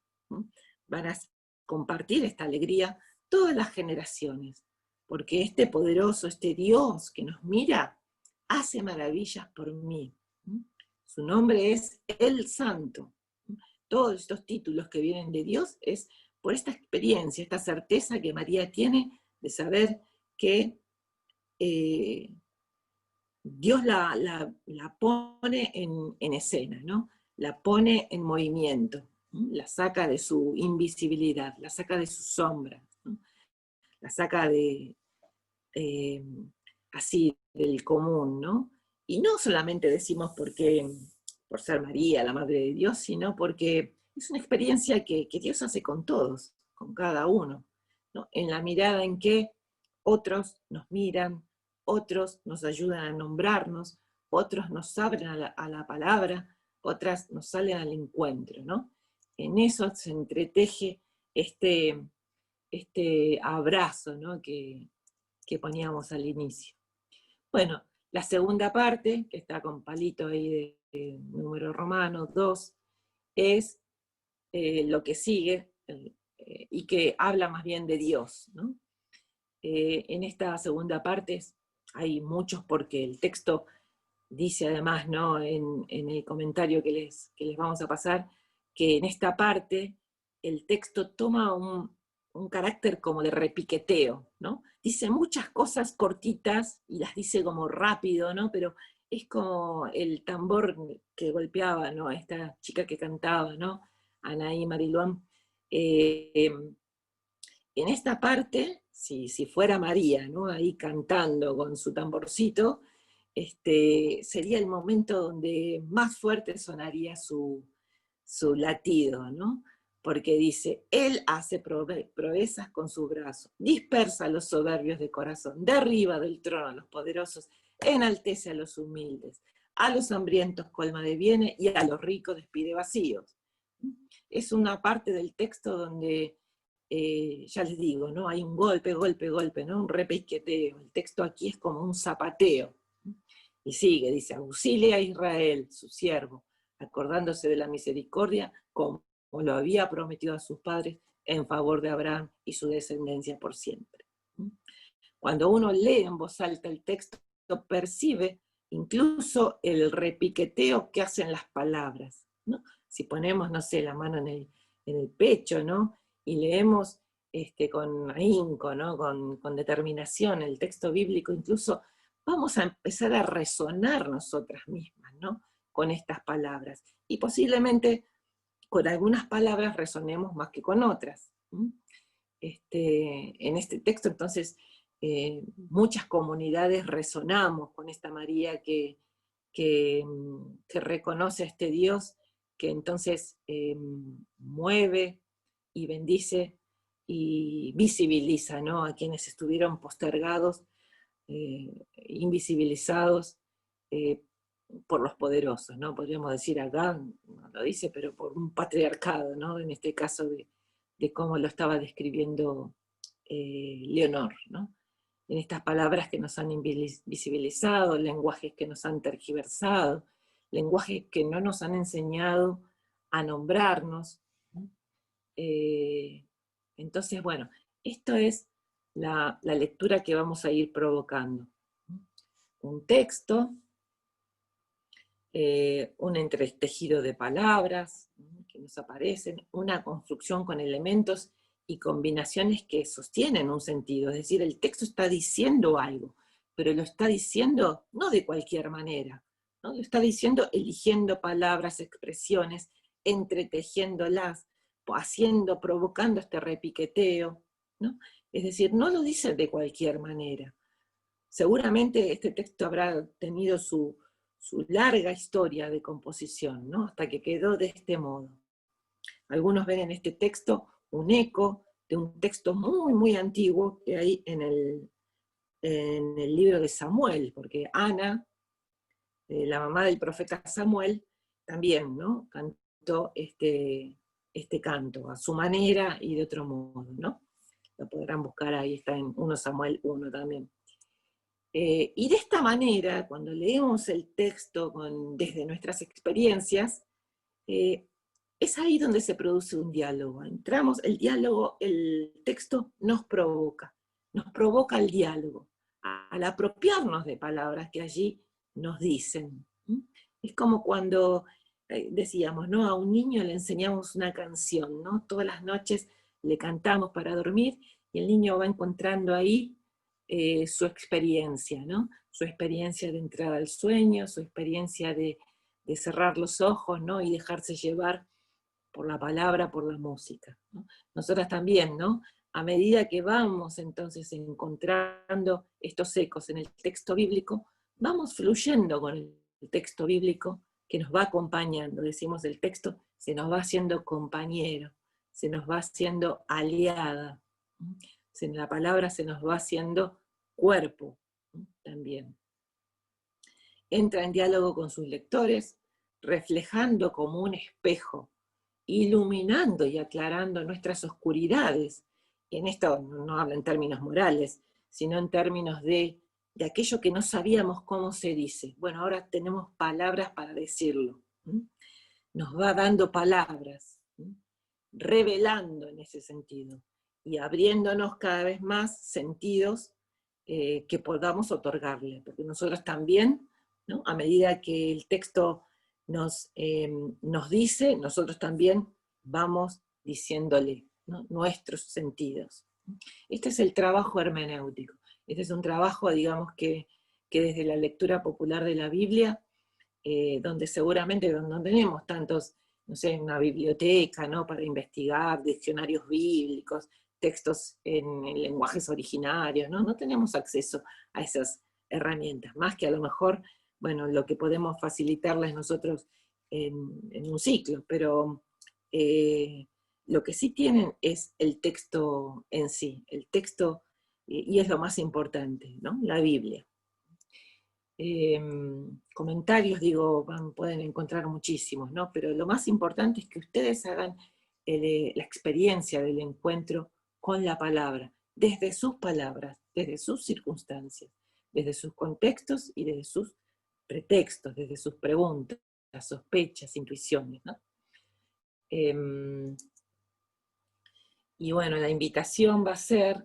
Van a compartir esta alegría todas las generaciones, porque este poderoso, este Dios que nos mira, hace maravillas por mí. Su nombre es El Santo. Todos estos títulos que vienen de Dios es por esta experiencia, esta certeza que María tiene de saber que Dios la pone en escena, ¿no? La pone en movimiento, ¿no? La saca de su invisibilidad, la saca de su sombra, ¿no? La saca así del común, ¿no? Y no solamente decimos por ser María, la Madre de Dios, sino porque es una experiencia que Dios hace con todos, con cada uno, ¿no? En la mirada en que otros nos miran, otros nos ayudan a nombrarnos, otros nos abren a la palabra, otras nos salen al encuentro, ¿no? En eso se entreteje este abrazo, ¿no? que poníamos al inicio. Bueno, la segunda parte, que está con palito ahí de número romano, 2, es lo que sigue, y que habla más bien de Dios, ¿no? En esta segunda parte hay muchos, porque el texto dice además, ¿no? en el comentario que les vamos a pasar, que en esta parte el texto toma un carácter como de repiqueteo, ¿no? Dice muchas cosas cortitas y las dice como rápido, ¿no? Pero es como el tambor que golpeaba, ¿no? A esta chica que cantaba, ¿no? Anaí Mariluán. En esta parte, si fuera María, ¿no? Ahí cantando con su tamborcito, sería el momento donde más fuerte sonaría su latido, ¿no? Porque dice, Él hace proezas con su brazo, dispersa a los soberbios de corazón, derriba del trono a los poderosos, enaltece a los humildes, a los hambrientos colma de bienes y a los ricos despide vacíos. Es una parte del texto donde, ya les digo, ¿no? Hay un golpe, ¿no? Un repiqueteo. El texto aquí es como un zapateo. Y sigue, dice, auxilia a Israel, su siervo, acordándose de la misericordia, como lo había prometido a sus padres, en favor de Abraham y su descendencia por siempre. Cuando uno lee en voz alta el texto, percibe incluso el repiqueteo que hacen las palabras, ¿no? Si ponemos, no sé, la mano en el pecho, ¿no? Y leemos con ahínco, ¿no? Con determinación el texto bíblico, incluso vamos a empezar a resonar nosotras mismas, ¿no? Con estas palabras. Y posiblemente con algunas palabras resonemos más que con otras. En este texto, entonces, muchas comunidades resonamos con esta María que reconoce a este Dios, que entonces mueve y bendice y visibiliza, ¿no? A quienes estuvieron postergados, invisibilizados por los poderosos, ¿no? Podríamos decir acá, no lo dice, pero por un patriarcado, ¿no? En este caso de cómo lo estaba describiendo Leonor, ¿no? En estas palabras que nos han invisibilizado, lenguajes que nos han tergiversado, lenguajes que no nos han enseñado a nombrarnos, ¿no? Entonces, bueno, esto es la lectura que vamos a ir provocando. Un texto, un entretejido de palabras, que nos aparecen, una construcción con elementos y combinaciones que sostienen un sentido, es decir, el texto está diciendo algo, pero lo está diciendo no de cualquier manera, ¿no? Lo está diciendo eligiendo palabras, expresiones, entretejiéndolas, provocando este repiqueteo, ¿no? Es decir, no lo dice de cualquier manera. Seguramente este texto habrá tenido su larga historia de composición, ¿no? Hasta que quedó de este modo. Algunos ven en este texto un eco de un texto muy, muy antiguo que hay en el libro de Samuel, porque Ana, la mamá del profeta Samuel, también, ¿no? Cantó este canto a su manera y de otro modo, ¿no? Lo podrán buscar, ahí está en 1 Samuel 1 también. Y de esta manera, cuando leemos el texto desde nuestras experiencias, es ahí donde se produce un diálogo. Entramos, el diálogo, el texto nos provoca el diálogo, al apropiarnos de palabras que allí nos dicen. Es como cuando decíamos, ¿no? A un niño le enseñamos una canción, ¿no? Todas las noches le cantamos para dormir, y el niño va encontrando ahí su experiencia, ¿no? Su experiencia de entrada al sueño, su experiencia de cerrar los ojos, ¿no? Y dejarse llevar por la palabra, por la música, ¿no? Nosotras también, ¿no? A medida que vamos entonces encontrando estos ecos en el texto bíblico, vamos fluyendo con el texto bíblico que nos va acompañando. Decimos, el texto se nos va haciendo compañero, se nos va haciendo aliada, la palabra se nos va haciendo cuerpo también. Entra en diálogo con sus lectores, reflejando como un espejo, iluminando y aclarando nuestras oscuridades. Y en esto no habla en términos morales, sino en términos de aquello que no sabíamos cómo se dice. Bueno, ahora tenemos palabras para decirlo. Nos va dando palabras, revelando en ese sentido, y abriéndonos cada vez más sentidos que podamos otorgarle, porque nosotros también, ¿no? A medida que el texto nos dice, nosotros también vamos diciéndole, ¿no? Nuestros sentidos. Este es el trabajo hermenéutico, este es un trabajo, digamos, que desde la lectura popular de la Biblia, donde seguramente no tenemos tantos, no sé, una biblioteca, ¿no? Para investigar, diccionarios bíblicos, textos en lenguajes originarios, ¿no? No tenemos acceso a esas herramientas, más que a lo mejor, bueno, lo que podemos facilitarles nosotros en un ciclo, pero lo que sí tienen es el texto en sí, el texto, y es lo más importante, ¿no? La Biblia. Comentarios, digo, pueden encontrar muchísimos, ¿no? Pero lo más importante es que ustedes hagan la experiencia del encuentro con la palabra, desde sus palabras, desde sus circunstancias, desde sus contextos y desde sus pretextos, desde sus preguntas, sospechas, intuiciones, ¿no? Y bueno, la invitación va a ser,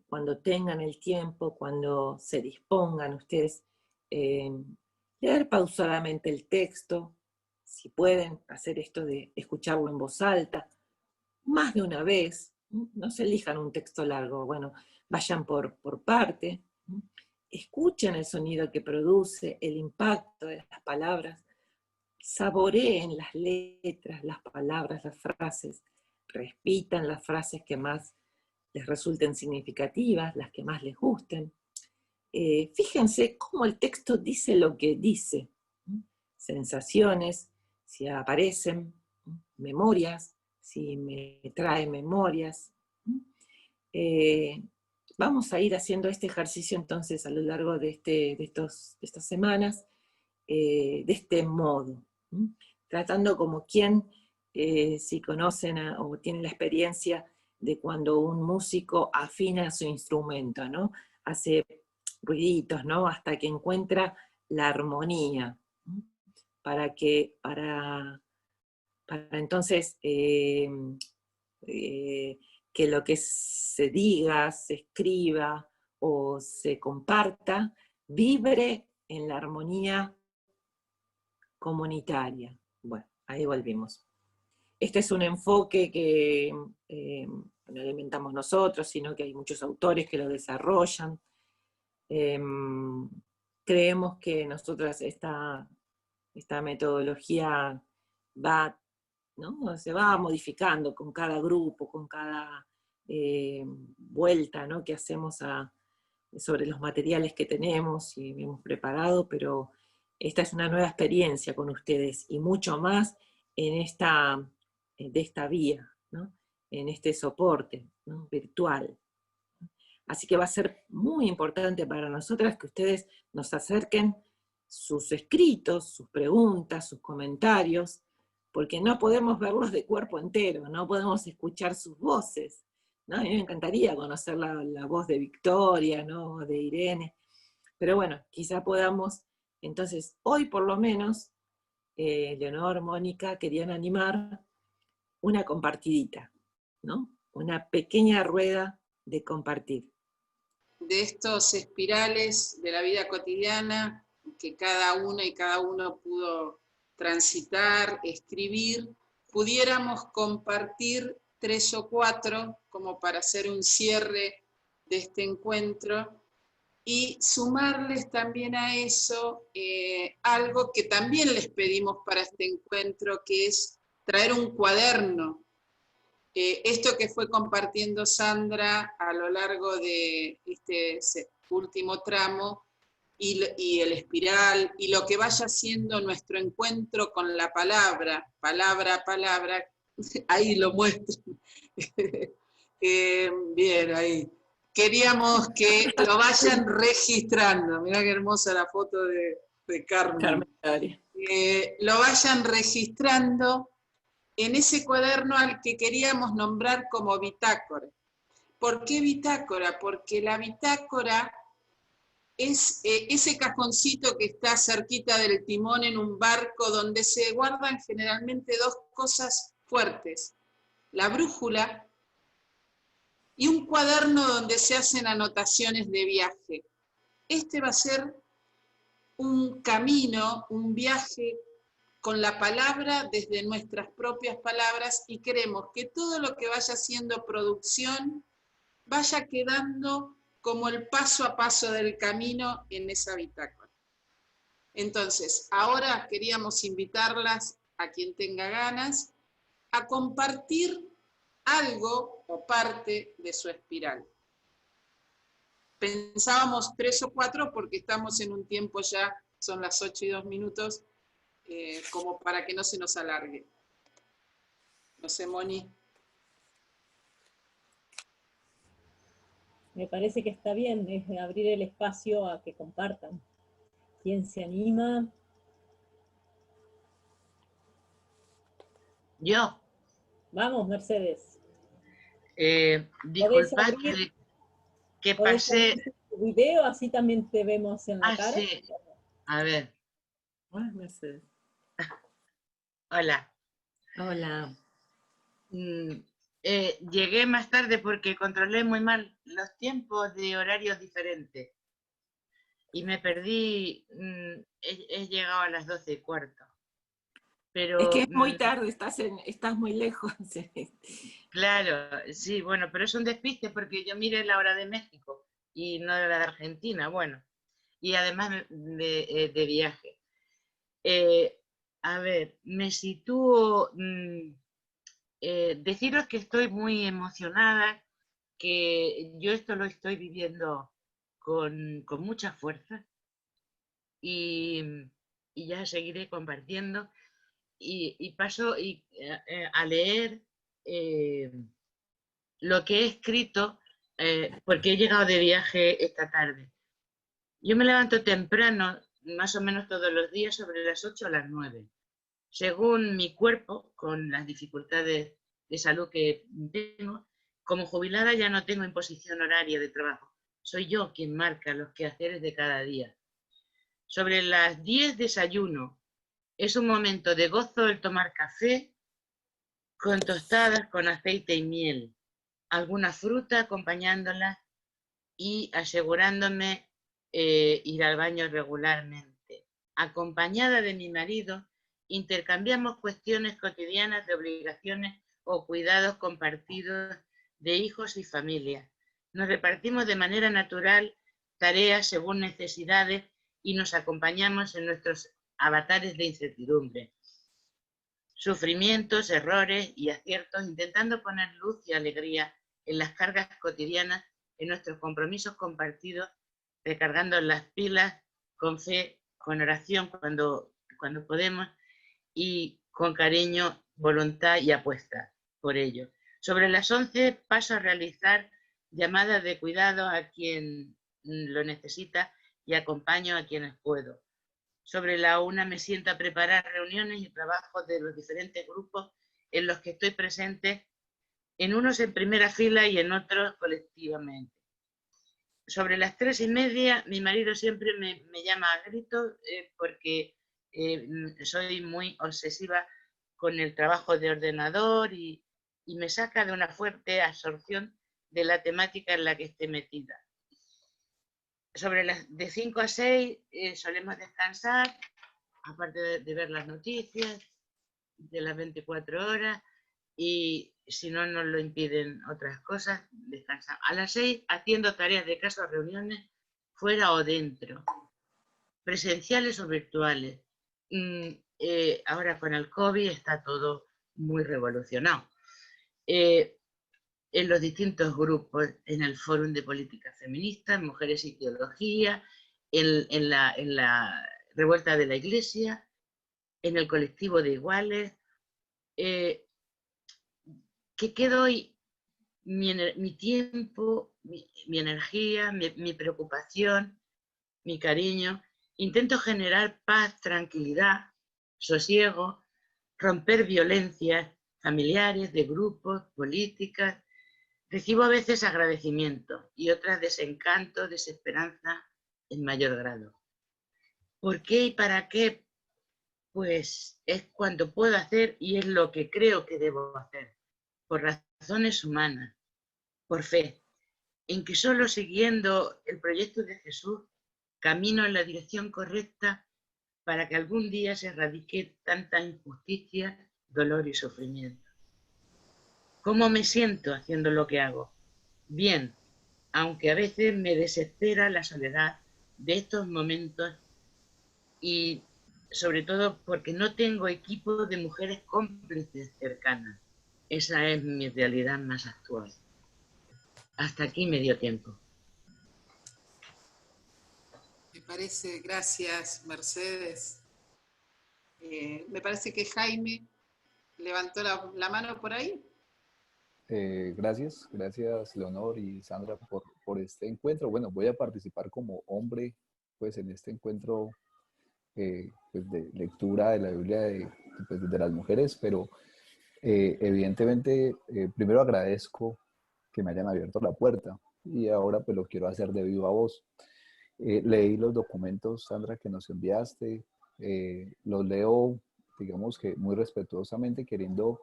cuando tengan el tiempo, cuando se dispongan ustedes, leer pausadamente el texto, si pueden hacer esto de escucharlo en voz alta, más de una vez, no se elijan un texto largo, bueno, vayan por parte, escuchen el sonido que produce, el impacto de las palabras, saboreen las letras, las palabras, las frases, repitan las frases que más les resulten significativas, las que más les gusten. Fíjense cómo el texto dice lo que dice, sensaciones, si aparecen, memorias, si me trae memorias. Vamos a ir haciendo este ejercicio entonces a lo largo de estas semanas, de este modo, tratando como quien, si conocen o tienen la experiencia de cuando un músico afina su instrumento, ¿no? Hace ruiditos, ¿no? Hasta que encuentra la armonía, para entonces que lo que se diga, se escriba o se comparta, vibre en la armonía comunitaria. Bueno, ahí volvimos. Este es un enfoque que no lo inventamos nosotros, sino que hay muchos autores que lo desarrollan. Creemos que nosotras esta metodología va, ¿no? Se va modificando con cada grupo, con cada vuelta, ¿no? que hacemos sobre los materiales que tenemos y hemos preparado, pero esta es una nueva experiencia con ustedes y mucho más de esta vía, ¿no? En este soporte, ¿no? virtual. Así que va a ser muy importante para nosotras que ustedes nos acerquen sus escritos, sus preguntas, sus comentarios, porque no podemos verlos de cuerpo entero, no podemos escuchar sus voces, ¿no? A mí me encantaría conocer la voz de Victoria, ¿no? de Irene, pero bueno, quizá podamos, entonces, hoy por lo menos, Leonor, Mónica, querían animar una compartidita, ¿no? Una pequeña rueda de compartir. De estos espirales de la vida cotidiana que cada una y cada uno pudo transitar, escribir, pudiéramos compartir 3 o 4 como para hacer un cierre de este encuentro y sumarles también a eso algo que también les pedimos para este encuentro, que es traer un cuaderno. Esto que fue compartiendo Sandra a lo largo de este último tramo, y el espiral, y lo que vaya siendo nuestro encuentro con la palabra, palabra, ahí lo muestro. Bien, ahí. Queríamos que lo vayan registrando. Mirá qué hermosa la foto de Carmen. Lo vayan registrando en ese cuaderno al que queríamos nombrar como bitácora. ¿Por qué bitácora? Porque la bitácora es ese cajoncito que está cerquita del timón en un barco donde se guardan generalmente 2 cosas fuertes: la brújula y un cuaderno donde se hacen anotaciones de viaje. Este va a ser un camino, un viaje con la palabra desde nuestras propias palabras, y queremos que todo lo que vaya siendo producción vaya quedando como el paso a paso del camino en esa bitácora. Entonces, ahora queríamos invitarlas, a quien tenga ganas, a compartir algo o parte de su espiral. Pensábamos 3 o 4 porque estamos en un tiempo ya, son las 8:02, como para que no se nos alargue. No sé, Moni. Me parece que está bien, es abrir el espacio a que compartan. ¿Quién se anima? Yo. Vamos, Mercedes. Disculpad que pasé... Tu video, así también te vemos en la cara. Sí. A ver. Hola, Mercedes. Hola. Hola. Llegué más tarde porque controlé muy mal los tiempos de horarios diferentes. Y me perdí, he llegado a las 12:15. Pero, es que es muy tarde, estás muy lejos. Claro, sí, bueno, pero es un despiste porque yo miré la hora de México y no la de Argentina, bueno. Y además de viaje. A ver, me sitúo... deciros que estoy muy emocionada, que yo esto lo estoy viviendo con mucha fuerza y ya seguiré compartiendo y paso a leer lo que he escrito porque he llegado de viaje esta tarde. Yo me levanto temprano, más o menos todos los días, sobre las 8 o las 9. Según mi cuerpo, con las dificultades de salud que tengo, como jubilada ya no tengo imposición horaria de trabajo. Soy yo quien marca los quehaceres de cada día. Sobre las 10 desayuno. Es un momento de gozo el tomar café con tostadas, con aceite y miel. Alguna fruta acompañándola y asegurándome ir al baño regularmente. Acompañada de mi marido, intercambiamos cuestiones cotidianas de obligaciones o cuidados compartidos de hijos y familias. Nos repartimos de manera natural tareas según necesidades y nos acompañamos en nuestros avatares de incertidumbre, sufrimientos, errores y aciertos, intentando poner luz y alegría en las cargas cotidianas, en nuestros compromisos compartidos, recargando las pilas con fe, con oración cuando podemos y con cariño, voluntad y apuesta por ello. Sobre las 11 paso a realizar llamadas de cuidado a quien lo necesita y acompaño a quienes puedo. Sobre la 1 me siento a preparar reuniones y trabajos de los diferentes grupos en los que estoy presente, en unos en primera fila y en otros colectivamente. Sobre las 3:30 mi marido siempre me llama a gritos porque soy muy obsesiva con el trabajo de ordenador y me saca de una fuerte absorción de la temática en la que esté metida. Sobre las de 5 a 6 solemos descansar, aparte de ver las noticias de las 24 horas, y si no nos lo impiden otras cosas, descansamos. A las 6 haciendo tareas de casa o reuniones fuera o dentro, presenciales o virtuales. Ahora con el COVID está todo muy revolucionado. En los distintos grupos, en el Fórum de Política Feminista, Mujeres y Ideología, en la Revuelta de la Iglesia, en el Colectivo de Iguales, que doy mi tiempo, mi energía, mi preocupación, mi cariño. Intento generar paz, tranquilidad, sosiego, romper violencias familiares, de grupos, políticas. Recibo a veces agradecimiento y otras desencanto, desesperanza en mayor grado. ¿Por qué y para qué? Pues es cuanto puedo hacer y es lo que creo que debo hacer, por razones humanas, por fe, en que solo siguiendo el proyecto de Jesús camino en la dirección correcta para que algún día se erradique tanta injusticia, dolor y sufrimiento. ¿Cómo me siento haciendo lo que hago? Bien, aunque a veces me desespera la soledad de estos momentos y sobre todo porque no tengo equipo de mujeres cómplices cercanas. Esa es mi realidad más actual. Hasta aquí me dio tiempo. Me parece, gracias Mercedes. Me parece que Jaime levantó la mano por ahí. Gracias Leonor y Sandra por este encuentro. Bueno, voy a participar como hombre pues en este encuentro pues, de lectura de la Biblia de las mujeres, pero evidentemente primero agradezco que me hayan abierto la puerta y ahora pues lo quiero hacer de viva voz. Leí los documentos, Sandra, que nos enviaste, los leo, digamos que muy respetuosamente, queriendo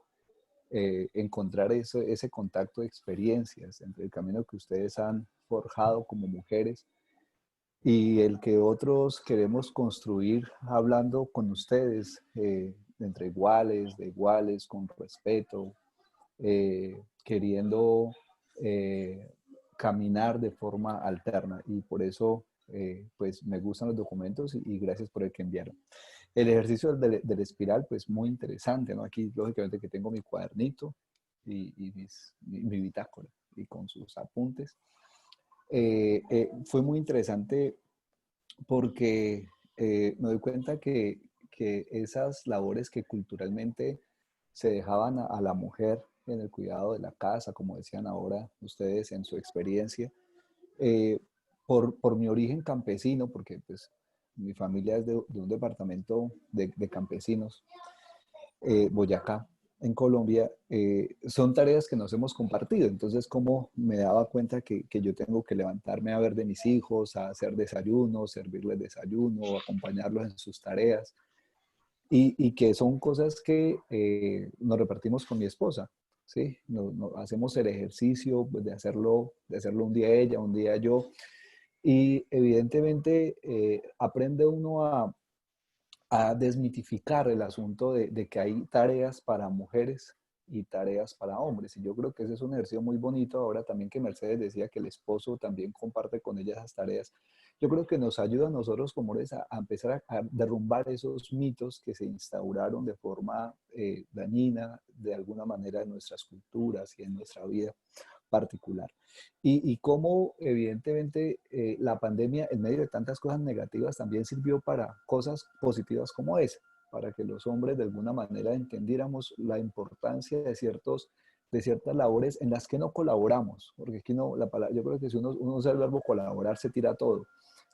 encontrar ese contacto de experiencias entre el camino que ustedes han forjado como mujeres y el que otros queremos construir hablando con ustedes, entre iguales, de iguales, con respeto, queriendo caminar de forma alterna. Y por eso, pues, me gustan los documentos y gracias por el que enviaron. El ejercicio del espiral, pues, muy interesante, ¿no? Aquí, lógicamente, que tengo mi cuadernito y mi bitácora y con sus apuntes. Fue muy interesante porque me doy cuenta que esas labores que culturalmente se dejaban a la mujer en el cuidado de la casa, como decían ahora ustedes en su experiencia, por mi origen campesino, porque pues mi familia es de un departamento de campesinos, Boyacá, en Colombia, son tareas que nos hemos compartido. Entonces, como me daba cuenta que yo tengo que levantarme a ver de mis hijos, a hacer desayuno, servirles desayuno, acompañarlos en sus tareas, y que son cosas que nos repartimos con mi esposa, ¿sí? Hacemos el ejercicio pues, de hacerlo un día ella, un día yo, y evidentemente aprende uno a desmitificar el asunto de que hay tareas para mujeres y tareas para hombres. Y yo creo que ese es un ejercicio muy bonito ahora también que Mercedes decía que el esposo también comparte con ella esas tareas. Yo creo que nos ayuda a nosotros como hombres a empezar a derrumbar esos mitos que se instauraron de forma dañina de alguna manera en nuestras culturas y en nuestra vida particular. Y cómo evidentemente la pandemia en medio de tantas cosas negativas también sirvió para cosas positivas como esa, para que los hombres de alguna manera entendiéramos la importancia de ciertas labores en las que no colaboramos, porque aquí no, yo creo que si uno usa el verbo colaborar se tira todo,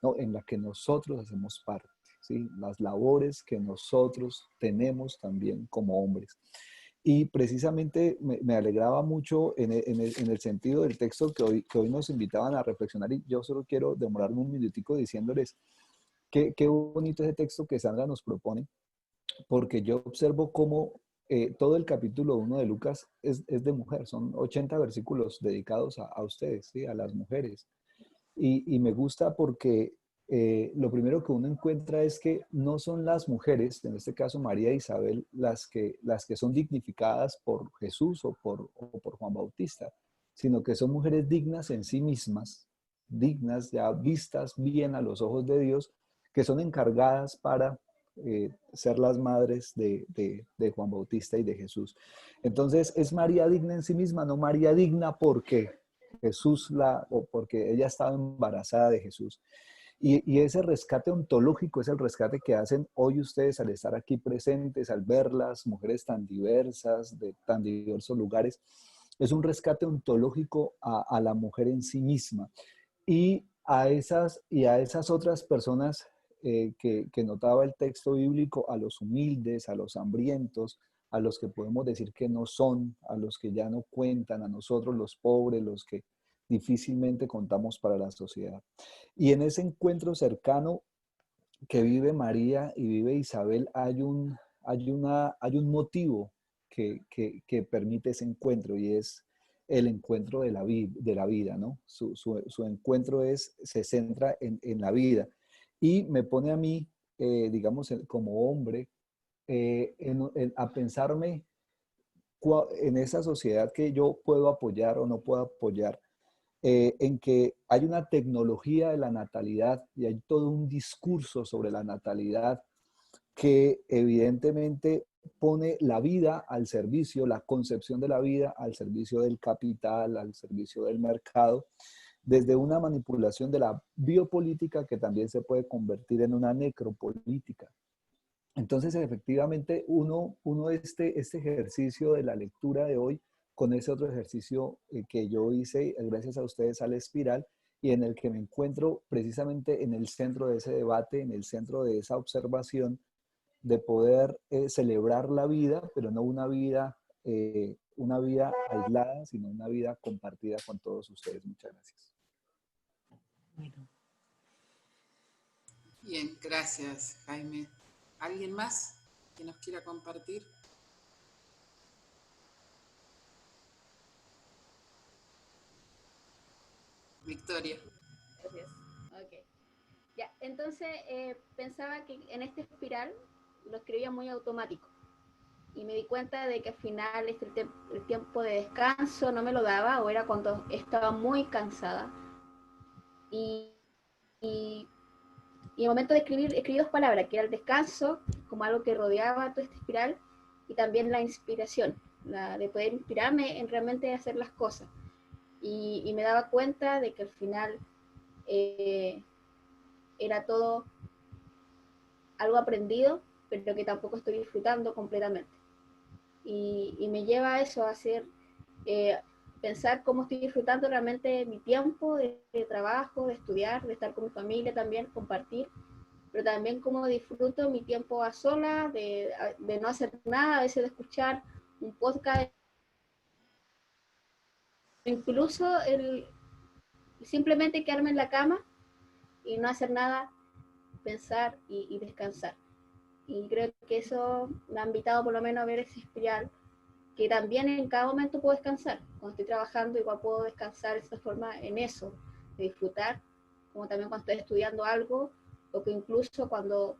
no, en la que nosotros hacemos parte, ¿sí? Las labores que nosotros tenemos también como hombres. Y precisamente me alegraba mucho en el sentido del texto que hoy nos invitaban a reflexionar, y yo solo quiero demorarme un minutico diciéndoles qué bonito ese texto que Sandra nos propone, porque yo observo cómo todo el capítulo 1 de Lucas es de mujer, son 80 versículos dedicados a ustedes, ¿sí? A las mujeres. Y me gusta porque lo primero que uno encuentra es que no son las mujeres, en este caso María e Isabel, las que son dignificadas por Jesús o por Juan Bautista, sino que son mujeres dignas en sí mismas, dignas, ya vistas bien a los ojos de Dios, que son encargadas para ser las madres de Juan Bautista y de Jesús. Entonces, es María digna en sí misma, no María digna porque o porque ella estaba embarazada de Jesús. Y ese rescate ontológico es el rescate que hacen hoy ustedes al estar aquí presentes, al verlas, mujeres tan diversas, de tan diversos lugares. Es un rescate ontológico a la mujer en sí misma. Y a esas otras personas que notaba el texto bíblico, a los humildes, a los hambrientos, a los que podemos decir que no son, a los que ya no cuentan, a nosotros los pobres, los que difícilmente contamos para la sociedad. Y en ese encuentro cercano que vive María y vive Isabel, hay un motivo que permite ese encuentro, y es el encuentro de la vida, ¿no? Su encuentro se centra en la vida. Y me pone a mí, digamos, como hombre, a pensarme en esa sociedad que yo puedo apoyar o no puedo apoyar, en que hay una tecnología de la natalidad y hay todo un discurso sobre la natalidad que evidentemente pone la vida al servicio, la concepción de la vida al servicio del capital, al servicio del mercado, desde una manipulación de la biopolítica que también se puede convertir en una necropolítica. Entonces, efectivamente, este ejercicio de la lectura de hoy, con ese otro ejercicio que yo hice, gracias a ustedes, al Espiral, y en el que me encuentro precisamente en el centro de ese debate, en el centro de esa observación, de poder celebrar la vida, pero no una vida aislada, sino una vida compartida con todos ustedes. Muchas gracias. Bien, gracias, Jaime. ¿Alguien más que nos quiera compartir? Victoria. Gracias. Okay. Ya, entonces pensaba que en esta espiral lo escribía muy automático y me di cuenta de que al final el tiempo de descanso no me lo daba, o era cuando estaba muy cansada, y el momento de escribí 2 palabras, que era el descanso, como algo que rodeaba toda esta espiral, y también la inspiración, de poder inspirarme en realmente hacer las cosas. Y me daba cuenta de que al final era todo algo aprendido, pero que tampoco estoy disfrutando completamente. Y me lleva a eso, a hacer, pensar cómo estoy disfrutando realmente mi tiempo de trabajo, de estudiar, de estar con mi familia también, compartir, pero también cómo disfruto mi tiempo a solas, de no hacer nada, a veces de escuchar un podcast, incluso simplemente quedarme en la cama y no hacer nada, pensar y descansar. Y creo que eso me ha invitado por lo menos a ver ese espiral, que también en cada momento puedo descansar. Cuando estoy trabajando igual puedo descansar de esta forma en eso, de disfrutar, como también cuando estoy estudiando algo, o que incluso cuando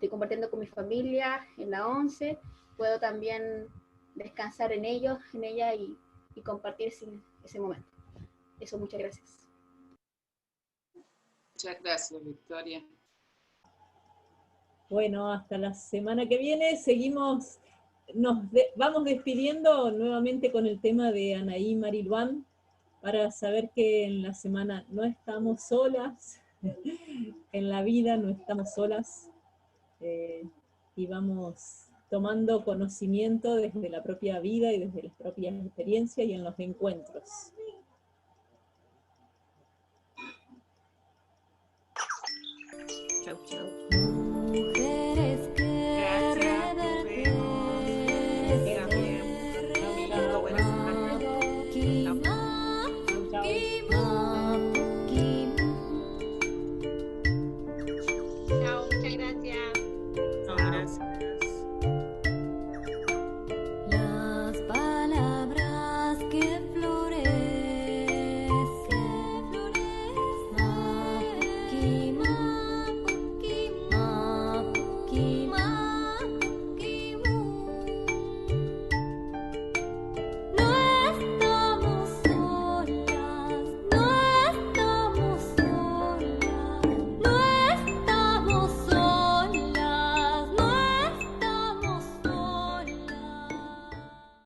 estoy compartiendo con mi familia en la 11, puedo también descansar en ellos, en ella y compartir ese momento. Eso, muchas gracias. Muchas gracias, Victoria. Bueno, hasta la semana que viene seguimos, vamos despidiendo nuevamente con el tema de Anaí Mariluán, para saber que en la semana no estamos solas, en la vida no estamos solas, y vamos tomando conocimiento desde la propia vida y desde las propias experiencias y en los encuentros. Chau, chau.